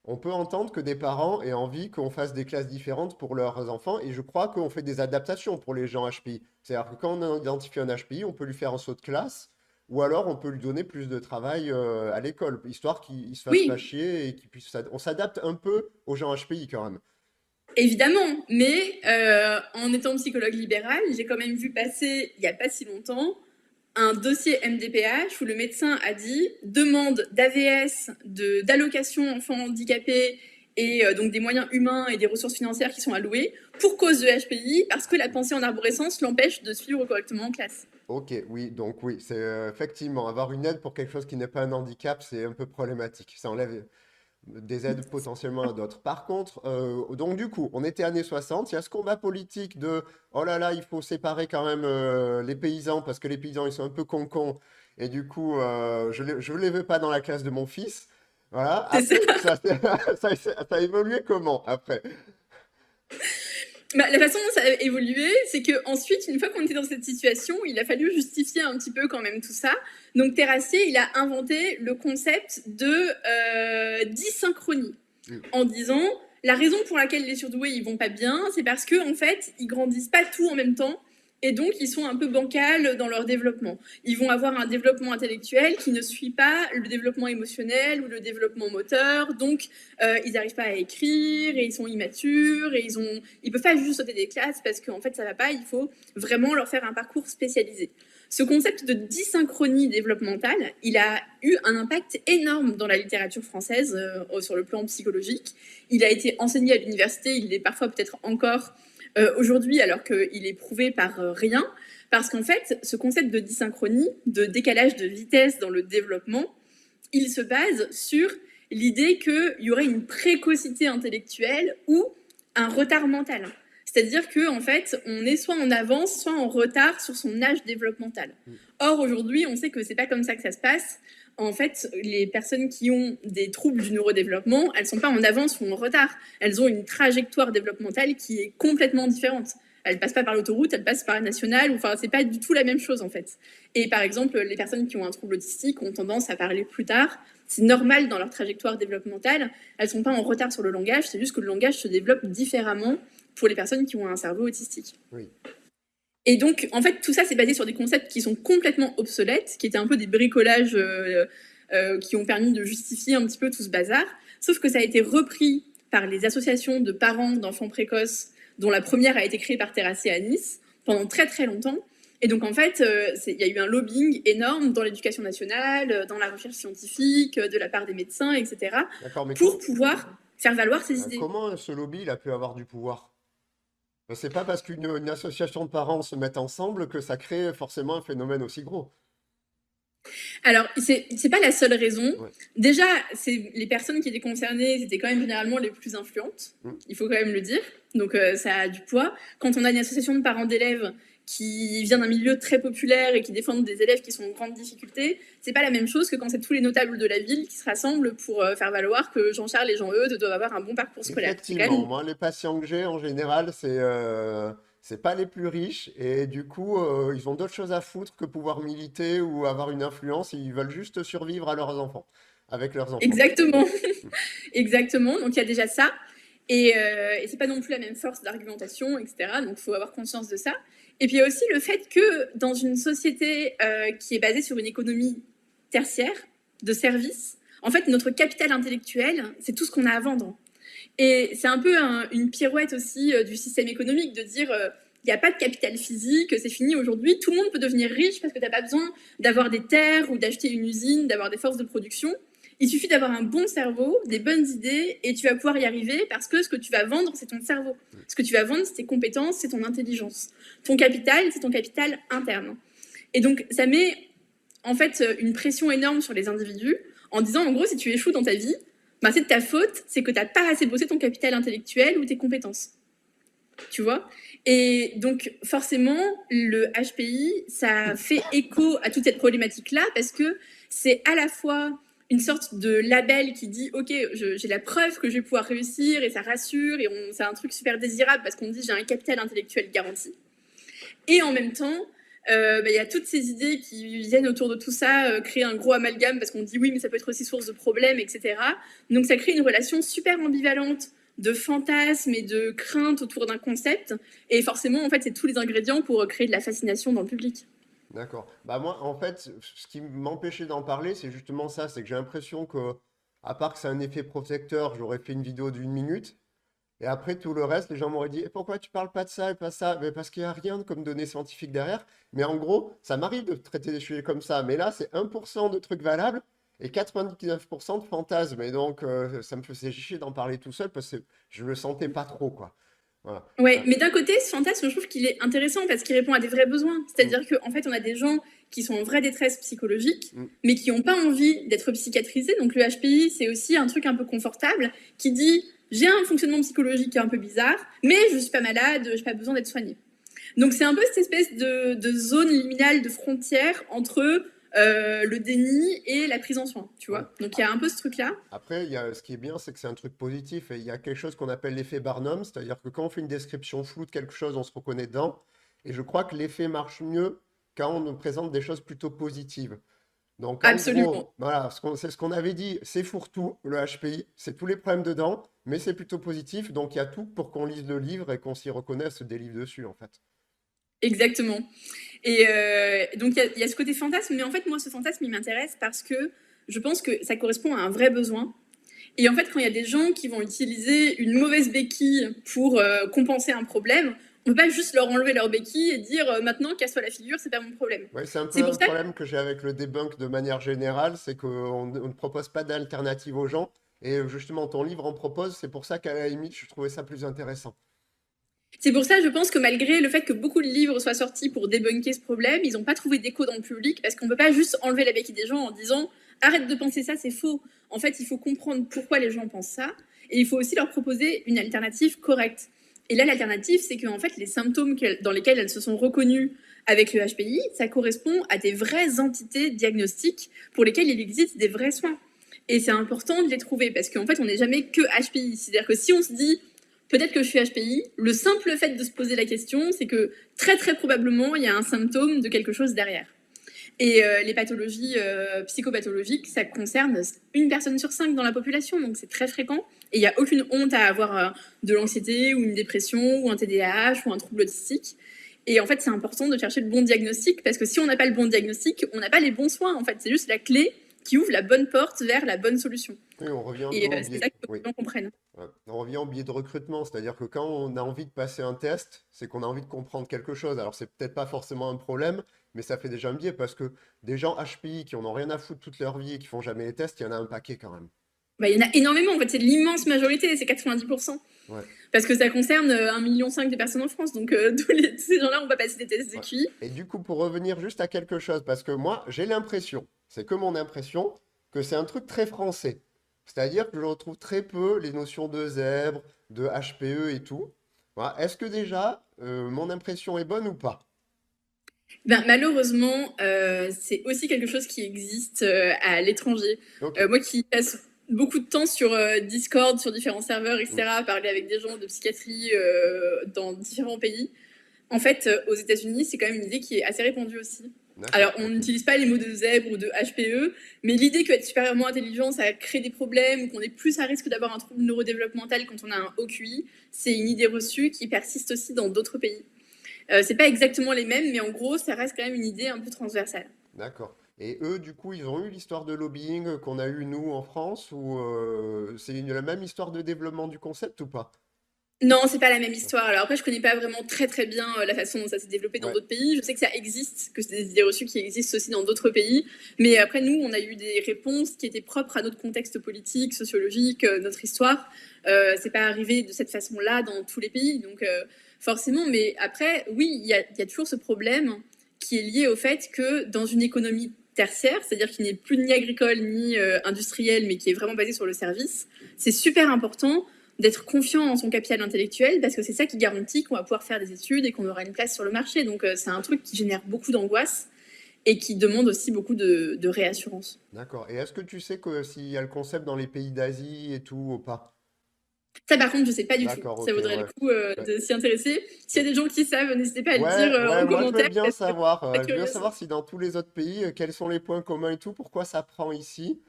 on peut entendre que des parents aient envie qu'on fasse des classes différentes pour leurs enfants, et je crois qu'on fait des adaptations pour les gens HPI. C'est-à-dire que quand on identifie un HPI, on peut lui faire un saut de classe, ou alors on peut lui donner plus de travail à l'école, histoire qu'il se fasse pas Oui, chier et qu'il puisse on s'adapte un peu aux gens HPI quand même. évidemment, mais en étant psychologue libéral, j'ai quand même vu passer, il n'y a pas si longtemps, un dossier MDPH où le médecin a dit demande d'AVS, d'allocation enfants handicapés et donc des moyens humains et des ressources financières qui sont allouées pour cause de HPI parce que la pensée en arborescence l'empêche de suivre correctement en classe. Ok, oui, donc oui, c'est effectivement avoir une aide pour quelque chose qui n'est pas un handicap, c'est un peu problématique. Ça enlève des aides potentiellement à d'autres. Par contre, donc du coup, on était années 60, il y a ce combat politique de oh là là, il faut séparer quand même les paysans parce que les paysans ils sont un peu concons et du coup, je les veux pas dans la classe de mon fils. Voilà, C'est ça. après, ça a évolué comment après? Bah, la façon dont ça a évolué, c'est que ensuite, une fois qu'on était dans cette situation, il a fallu justifier un petit peu quand même tout ça. Donc Terrassier, il a inventé le concept de dysynchronie Hmm, en disant la raison pour laquelle les surdoués ils vont pas bien, c'est parce que en fait ils grandissent pas tout en même temps et donc ils sont un peu bancals dans leur développement. Ils vont avoir un développement intellectuel qui ne suit pas le développement émotionnel ou le développement moteur, donc ils n'arrivent pas à écrire et ils sont immatures et ils peuvent pas juste sauter des classes parce qu'en fait ça va pas. Il faut vraiment leur faire un parcours spécialisé. Ce concept de dysynchronie développementale, il a eu un impact énorme dans la littérature française sur le plan psychologique. Il a été enseigné à l'université, il l'est parfois peut-être encore aujourd'hui, alors qu'il est prouvé par rien, parce qu'en fait, ce concept de dysynchronie, de décalage de vitesse dans le développement, il se base sur l'idée qu'il y aurait une précocité intellectuelle ou un retard mental. C'est-à-dire qu'en en fait, on est soit en avance, soit en retard sur son âge développemental. hmm. Or, aujourd'hui, on sait que c'est pas comme ça que ça se passe. En fait, les personnes qui ont des troubles du neurodéveloppement, elles sont pas en avance ou en retard. Elles ont une trajectoire développementale qui est complètement différente. Elles passent pas par l'autoroute, elles passent par la nationale. Enfin, c'est pas du tout la même chose en fait. Et par exemple, les personnes qui ont un trouble autistique ont tendance à parler plus tard. C'est normal dans leur trajectoire développementale. Elles sont pas en retard sur le langage. C'est juste que le langage se développe différemment pour les personnes qui ont un cerveau autistique. Oui. Et donc, en fait, tout ça, c'est basé sur des concepts qui sont complètement obsolètes, qui étaient un peu des bricolages qui ont permis de justifier un petit peu tout ce bazar. Sauf que ça a été repris par les associations de parents d'enfants précoces, dont la première a été créée par Terrassier à Nice, pendant très très longtemps. Et donc, en fait, il y a eu un lobbying énorme dans l'éducation nationale, dans la recherche scientifique, de la part des médecins, etc., D'accord, mais pour pouvoir faire valoir ces idées. comment ce lobby il a pu avoir du pouvoir? C'est pas parce qu'une association de parents se met ensemble que ça crée forcément un phénomène aussi gros. Alors, c'est pas la seule raison. Ouais. Déjà, les personnes qui étaient concernées, c'était quand même généralement les plus influentes. Mm. Il faut quand même le dire. Donc, ça a du poids. Quand on a une association de parents d'élèves qui vient d'un milieu très populaire et qui défendent des élèves qui sont en grande difficulté, c'est pas la même chose que quand c'est tous les notables de la ville qui se rassemblent pour faire valoir que Jean-Charles et Jean-Eudes doivent avoir un bon parcours scolaire. Effectivement, moi, les patients que j'ai, en général, c'est pas les plus riches et du coup, ils ont d'autres choses à foutre que pouvoir militer ou avoir une influence. Ils veulent juste survivre à leurs enfants, avec leurs enfants. Exactement. Exactement. Donc, il y a déjà ça. Et c'est pas non plus la même force d'argumentation, etc. Donc, il faut avoir conscience de ça. Et puis, il y a aussi le fait que dans une société qui est basée sur une économie tertiaire, de services, en fait, notre capital intellectuel, c'est tout ce qu'on a à vendre. Et c'est un peu une pirouette aussi du système économique de dire il n'y a pas de capital physique, c'est fini aujourd'hui, tout le monde peut devenir riche parce que tu n'as pas besoin d'avoir des terres ou d'acheter une usine, d'avoir des forces de production. Il suffit d'avoir un bon cerveau, des bonnes idées, et tu vas pouvoir y arriver parce que ce que tu vas vendre, c'est ton cerveau. Ce que tu vas vendre, c'est tes compétences, c'est ton intelligence. Ton capital, c'est ton capital interne. Et donc, ça met en fait une pression énorme sur les individus en disant, en gros, si tu échoues dans ta vie, bah, c'est de ta faute, c'est que tu n'as pas assez bossé ton capital intellectuel ou tes compétences. Tu vois? Et donc, forcément, le HPI, ça fait écho à toute cette problématique-là parce que c'est à la fois une sorte de label qui dit ok, j'ai la preuve que je vais pouvoir réussir et ça rassure et c'est un truc super désirable parce qu'on dit j'ai un capital intellectuel garanti. Et en même temps, y a toutes ces idées qui viennent autour de tout ça, créer un gros amalgame parce qu'on dit oui, mais ça peut être aussi source de problèmes, etc. Donc ça crée une relation super ambivalente de fantasmes et de craintes autour d'un concept. Et forcément, en fait, c'est tous les ingrédients pour créer de la fascination dans le public. D'accord. Bah moi, en fait, ce qui m'empêchait d'en parler, c'est justement ça, c'est que j'ai l'impression que, à part que c'est un effet protecteur, j'aurais fait une vidéo d'1 minute, et après tout le reste, les gens m'auraient dit, et pourquoi tu parles pas de ça et pas ça? Mais parce qu'il n'y a rien comme données scientifiques derrière. Mais en gros, ça m'arrive de traiter des sujets comme ça, mais là, c'est 1% de trucs valables et 99% de fantasmes. Et donc, ça me faisait chier d'en parler tout seul parce que je le sentais pas trop, quoi. Voilà. Ouais, mais d'un côté, ce fantasme, je trouve qu'il est intéressant parce qu'il répond à des vrais besoins. Mm, C'est-à-dire qu'en fait, on a des gens qui sont en vraie détresse psychologique, mm. mais qui n'ont pas envie d'être psychiatrisés. Donc le HPI, c'est aussi un truc un peu confortable qui dit j'ai un fonctionnement psychologique un peu bizarre, mais je suis pas malade, j'ai pas besoin d'être soigné. Donc c'est un peu cette espèce de zone liminale de frontière entre le déni et la prise en soin, tu Ouais. vois. Donc il y a un peu ce truc-là. Après, ce qui est bien, c'est que c'est un truc positif et il y a quelque chose qu'on appelle l'effet Barnum, c'est-à-dire que quand on fait une description floue de quelque chose, on se reconnaît dedans. Et je crois que l'effet marche mieux quand on nous présente des choses plutôt positives. Donc en Absolument. gros, voilà, c'est ce qu'on avait dit, c'est fourre-tout, le HPI, c'est tous les problèmes dedans, mais c'est plutôt positif, donc il y a tout pour qu'on lise le livre et qu'on s'y reconnaisse des livres dessus, en fait. Exactement. Et donc, il y a ce côté fantasme, mais en fait, moi, ce fantasme, il m'intéresse parce que je pense que ça correspond à un vrai besoin. Et en fait, quand il y a des gens qui vont utiliser une mauvaise béquille pour compenser un problème, on ne peut pas juste leur enlever leur béquille et dire maintenant, casse-toi la figure, c'est pas mon problème. Ouais, c'est un peu C'est pour un ça. problème que j'ai avec le debunk de manière générale, c'est qu'on ne propose pas d'alternative aux gens. Et justement, ton livre en propose, c'est pour ça qu'à la limite, je trouvais ça plus intéressant. C'est pour ça, je pense que malgré le fait que beaucoup de livres soient sortis pour débunker ce problème, ils n'ont pas trouvé d'écho dans le public parce qu'on ne peut pas juste enlever la béquille des gens en disant arrête de penser ça, c'est faux. En fait, il faut comprendre pourquoi les gens pensent ça et il faut aussi leur proposer une alternative correcte. Et là, l'alternative, c'est que en fait, les symptômes dans lesquels elles se sont reconnues avec le HPI, ça correspond à des vraies entités diagnostiques pour lesquelles il existe des vrais soins. Et c'est important de les trouver parce qu'en fait, on n'est jamais que HPI. C'est-à-dire que si on se dit peut-être que je suis HPI, le simple fait de se poser la question, c'est que très très probablement, il y a un symptôme de quelque chose derrière. Et les pathologies psychopathologiques, ça concerne une personne sur 5 dans la population, donc c'est très fréquent. Et il n'y a aucune honte à avoir de l'anxiété ou une dépression ou un TDAH ou un trouble autistique. Et en fait, c'est important de chercher le bon diagnostic parce que si on n'a pas le bon diagnostic, on n'a pas les bons soins. En fait, c'est juste la clé qui ouvre la bonne porte vers la bonne solution. Oui, on revient un peu Et au c'est biais. ça que Oui. les gens comprennent. Ouais. On revient au biais de recrutement, c'est-à-dire que quand on a envie de passer un test, c'est qu'on a envie de comprendre quelque chose. Alors, c'est peut-être pas forcément un problème, mais ça fait déjà un biais parce que des gens HPI qui en ont rien à foutre toute leur vie et qui font jamais les tests, il y en a un paquet quand même. Bah, il y en a énormément, en fait, c'est l'immense majorité, c'est 90%. Ouais, Parce que ça concerne 1,5 million de personnes en France, donc tous ces gens-là, on va passer des tests de ouais. QI. Et du coup, pour revenir juste à quelque chose, parce que moi, j'ai l'impression, c'est que mon impression, que c'est un truc très français. C'est-à-dire que je retrouve très peu les notions de zèbre, de HPE et tout. Voilà. Est-ce que déjà, mon impression est bonne ou pas? Ben, malheureusement, c'est aussi quelque chose qui existe à l'étranger. Ok. Moi qui passe beaucoup de temps sur Discord, sur différents serveurs, Mm. etc., à parler avec des gens de psychiatrie dans différents pays, en fait, aux États-Unis, c'est quand même une idée qui est assez répandue aussi. Alors, D'accord, on ok. n'utilise pas les mots de zèbre ou de HPE, mais l'idée qu'être supérieurement intelligent, ça crée des problèmes, ou qu'on est plus à risque d'avoir un trouble neurodéveloppemental quand on a un haut QI, c'est une idée reçue qui persiste aussi dans d'autres pays. C'est pas exactement les mêmes, mais en gros, ça reste quand même une idée un peu transversale. D'accord. Et eux, du coup, ils ont eu l'histoire de lobbying qu'on a eu nous en France, ou c'est la même histoire de développement du concept ou pas? Non, c'est pas la même histoire. Alors après, je connais pas vraiment très très bien la façon dont ça s'est développé dans Ouais, d'autres pays. Je sais que ça existe, que c'est des idées reçues qui existent aussi dans d'autres pays. Mais après, nous, on a eu des réponses qui étaient propres à notre contexte politique, sociologique, notre histoire. C'est pas arrivé de cette façon-là dans tous les pays. Donc forcément, mais après, oui, il y a toujours ce problème qui est lié au fait que dans une économie tertiaire, c'est-à-dire qui n'est plus ni agricole ni industrielle, mais qui est vraiment basée sur le service, c'est super important d'être confiant en son capital intellectuel parce que c'est ça qui garantit qu'on va pouvoir faire des études et qu'on aura une place sur le marché. Donc c'est un truc qui génère beaucoup d'angoisse et qui demande aussi beaucoup de réassurance. d'accord. Et est-ce que tu sais que s'il y a le concept dans les pays d'Asie et tout ou pas? Ça par contre je sais pas du tout. D'accord, Ça ok, vaudrait le ouais. coup Ouais, de s'y intéresser. S'il y a des gens qui savent, n'hésitez pas à le dire ouais, ouais, en moi je veux commentaire bien parce que savoir. je suis Je veux bien curieuse. savoir si dans tous les autres pays, quels sont les points communs et tout, pourquoi ça prend ici.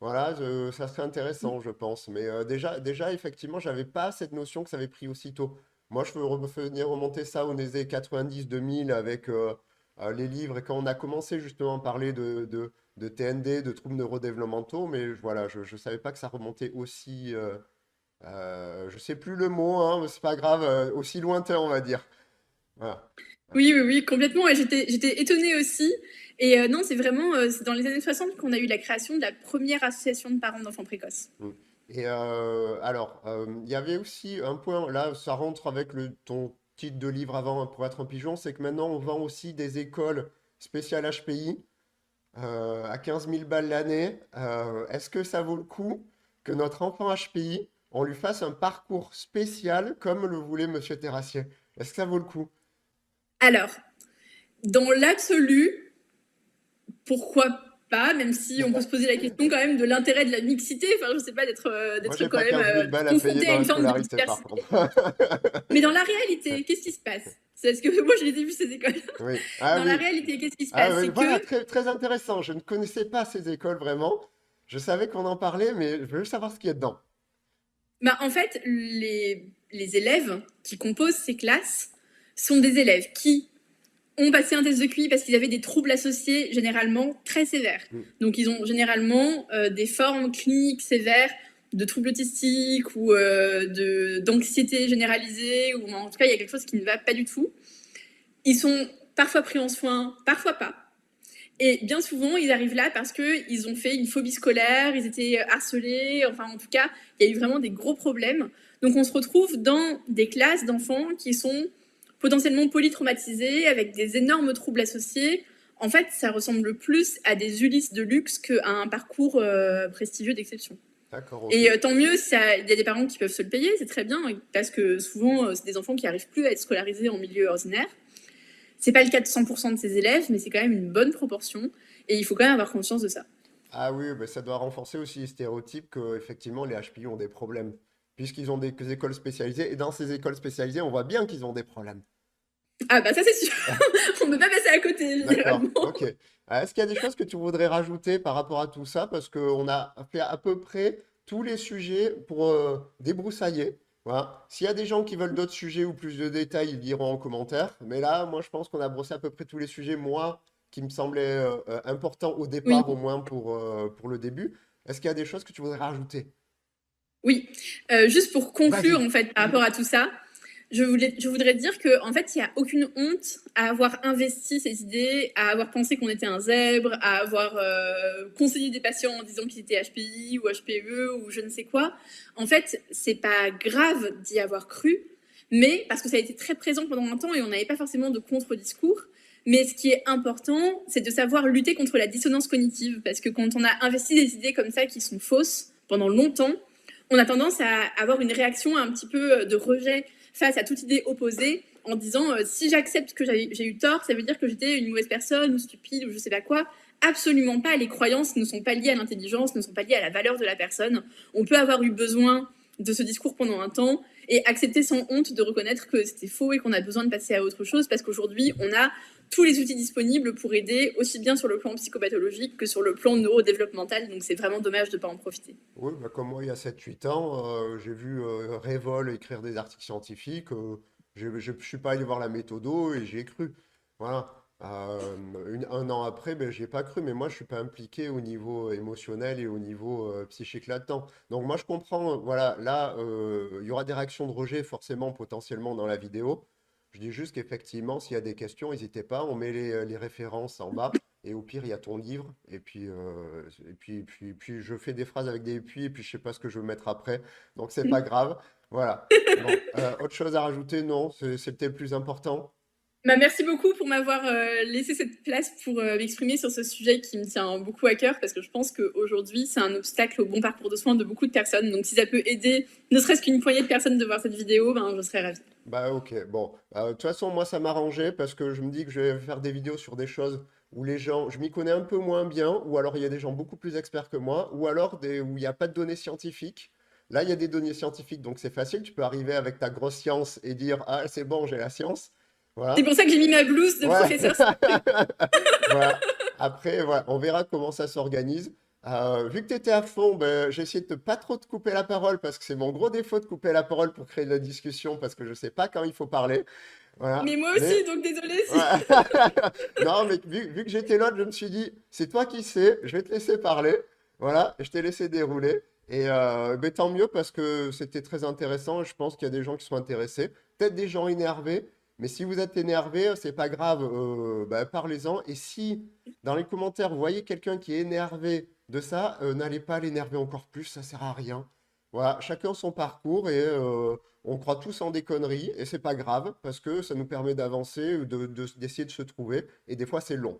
Voilà, ça serait intéressant, je pense. Mais déjà, effectivement, j'avais pas cette notion que ça avait pris aussitôt. Moi, je veux venir remonter ça aux années 90-2000 avec les livres et quand on a commencé justement à parler de TND, de troubles neurodéveloppementaux, mais voilà, je ne savais pas que ça remontait aussi, je sais plus le mot, hein, mais c'est pas grave, aussi lointain, on va dire. Voilà. Oui, oui, oui, complètement. Et j'étais étonnée aussi. Et non, c'est vraiment c'est dans les années 60 qu'on a eu la création de la première association de parents d'enfants précoces. Mm. Et alors, il y avait aussi un point, là, ça rentre avec ton titre de livre avant, hein, pour être un pigeon, c'est que maintenant on vend aussi des écoles spéciales HPI à 15 000 balles l'année. Est-ce que ça vaut le coup que notre enfant HPI, on lui fasse un parcours spécial comme le voulait Monsieur Terrassier? Est-ce que ça vaut le coup? Alors, dans l'absolu, pourquoi pas, même si on peut se poser la question quand même de l'intérêt de la mixité, enfin je sais pas, Moi, d'être j'ai quand pas même 15 000 balles à payer confronté dans à la une forme de scolarité, par diversité. contre. Mais dans la réalité, qu'est-ce qui se passe? C'est parce que moi je les ai vues ces écoles. Oui. Ah Dans la oui. réalité, qu'est-ce qui se Ah passe? oui, C'est voilà, que très, très intéressant. Je ne connaissais pas ces écoles vraiment. Je savais qu'on en parlait, mais je veux juste savoir ce qu'il y a dedans. bah, en fait, les élèves qui composent ces classes sont des élèves qui ont passé un test de QI parce qu'ils avaient des troubles associés généralement très sévères. Mm. Donc ils ont généralement des formes cliniques sévères de troubles autistiques ou d'anxiété généralisée, ou en tout cas il y a quelque chose qui ne va pas du tout. Ils sont parfois pris en soins, parfois pas. Et bien souvent, ils arrivent là parce qu'ils ont fait une phobie scolaire, ils étaient harcelés, enfin en tout cas, il y a eu vraiment des gros problèmes. Donc on se retrouve dans des classes d'enfants qui sont potentiellement polytraumatisés, avec des énormes troubles associés. En fait, ça ressemble plus à des Ulysses de luxe qu'à un parcours prestigieux d'exception. D'accord, ok. Et tant mieux, il y a des parents qui peuvent se le payer, c'est très bien, parce que souvent, c'est des enfants qui n'arrivent plus à être scolarisés en milieu ordinaire. C'est pas le cas de 100% de ces élèves, mais c'est quand même une bonne proportion, et il faut quand même avoir conscience de ça. Ah oui, bah, ça doit renforcer aussi les stéréotypes que effectivement les HPI ont des problèmes, puisqu'ils ont des écoles spécialisées, et dans ces écoles spécialisées, on voit bien qu'ils ont des problèmes. Ah bah ça c'est sûr, on ne peut pas passer à côté D'accord, généralement. ok. Est-ce qu'il y a des choses que tu voudrais rajouter par rapport à tout ça? Parce qu'on a fait à peu près tous les sujets pour débroussailler. Voilà. S'il y a des gens qui veulent d'autres sujets ou plus de détails, ils diront en commentaire. Mais là, moi, je pense qu'on a brossé à peu près tous les sujets, moi, qui me semblaient importants au Oui, départ, au moins pour le début. Est-ce qu'il y a des choses que tu voudrais rajouter? oui. Juste pour conclure Vas-y. en fait par rapport à tout ça, Je voudrais dire qu'en fait, il n'y a aucune honte à avoir investi ses idées, à avoir pensé qu'on était un zèbre, à avoir conseillé des patients en disant qu'ils étaient HPI ou HPE ou je ne sais quoi. En fait, c'est pas grave d'y avoir cru, mais parce que ça a été très présent pendant un temps et on n'avait pas forcément de contre-discours. Mais ce qui est important, c'est de savoir lutter contre la dissonance cognitive, parce que quand on a investi des idées comme ça qui sont fausses pendant longtemps, on a tendance à avoir une réaction un petit peu de rejet face à toute idée opposée en disant si j'accepte que j'ai eu tort, ça veut dire que j'étais une mauvaise personne ou stupide ou je sais pas quoi. Absolument pas. Les croyances ne sont pas liées à l'intelligence, ne sont pas liées à la valeur de la personne. On peut avoir eu besoin de ce discours pendant un temps et accepter sans honte de reconnaître que c'était faux et qu'on a besoin de passer à autre chose parce qu'aujourd'hui, on a tous les outils disponibles pour aider aussi bien sur le plan psychopathologique que sur le plan neurodéveloppemental. Donc c'est vraiment dommage de ne pas en profiter. Oui, bah, comme moi, il y a 7 8 ans, j'ai vu Révol écrire des articles scientifiques. Je ne suis pas allé voir la méthodo et j'y ai cru. Voilà. Un an après, ben, j'y ai pas cru, mais moi, je suis pas impliqué au niveau émotionnel et au niveau psychique là-dedans. Donc moi, je comprends, voilà, là, il y aura des réactions de rejet forcément, potentiellement dans la vidéo. Je dis juste qu'effectivement, s'il y a des questions, n'hésitez pas, on met les références en bas. Et au pire, il y a ton livre. Et puis, je fais des phrases avec des puis, et puis je sais pas ce que je veux mettre après. Donc, c'est pas grave. Voilà. Bon, autre chose à rajouter? Non, c'était le plus important. Bah, merci beaucoup pour m'avoir laissé cette place pour m'exprimer sur ce sujet qui me tient beaucoup à cœur parce que je pense qu'aujourd'hui, c'est un obstacle au bon parcours de soins de beaucoup de personnes. Donc, si ça peut aider ne serait-ce qu'une poignée de personnes de voir cette vidéo, ben, je serais ravie. Bah, ok. Bon, de toute façon, moi, ça m'arrangeait parce que je me dis que je vais faire des vidéos sur des choses où les gens, je m'y connais un peu moins bien, ou alors il y a des gens beaucoup plus experts que moi, ou alors où il n'y a pas de données scientifiques. Là, il y a des données scientifiques, donc c'est facile. Tu peux arriver avec ta grosse science et dire, ah, c'est bon, j'ai la science. C'est Voilà. pour ça que j'ai mis ma blouse de Ouais. professeur. Voilà. Après, voilà, on verra comment ça s'organise. Vu que tu étais à fond, ben, j'ai essayé de pas trop te couper la parole parce que c'est mon gros défaut de couper la parole pour créer de la discussion parce que je sais pas quand il faut parler. Voilà. Mais moi Mais aussi, donc désolée ouais. si. Non, mais vu que j'étais l'autre, je me suis dit, c'est toi qui sais, je vais te laisser parler. Voilà, je t'ai laissé dérouler. Et ben, tant mieux parce que c'était très intéressant. Je pense qu'il y a des gens qui sont intéressés. Peut-être des gens énervés. Mais si vous êtes énervé, c'est pas grave, ben, parlez-en. Et si dans les commentaires vous voyez quelqu'un qui est énervé de ça, n'allez pas l'énerver encore plus, ça sert à rien. Voilà, chacun son parcours et on croit tous en des conneries et c'est pas grave parce que ça nous permet d'avancer, d'essayer de se trouver et des fois c'est long.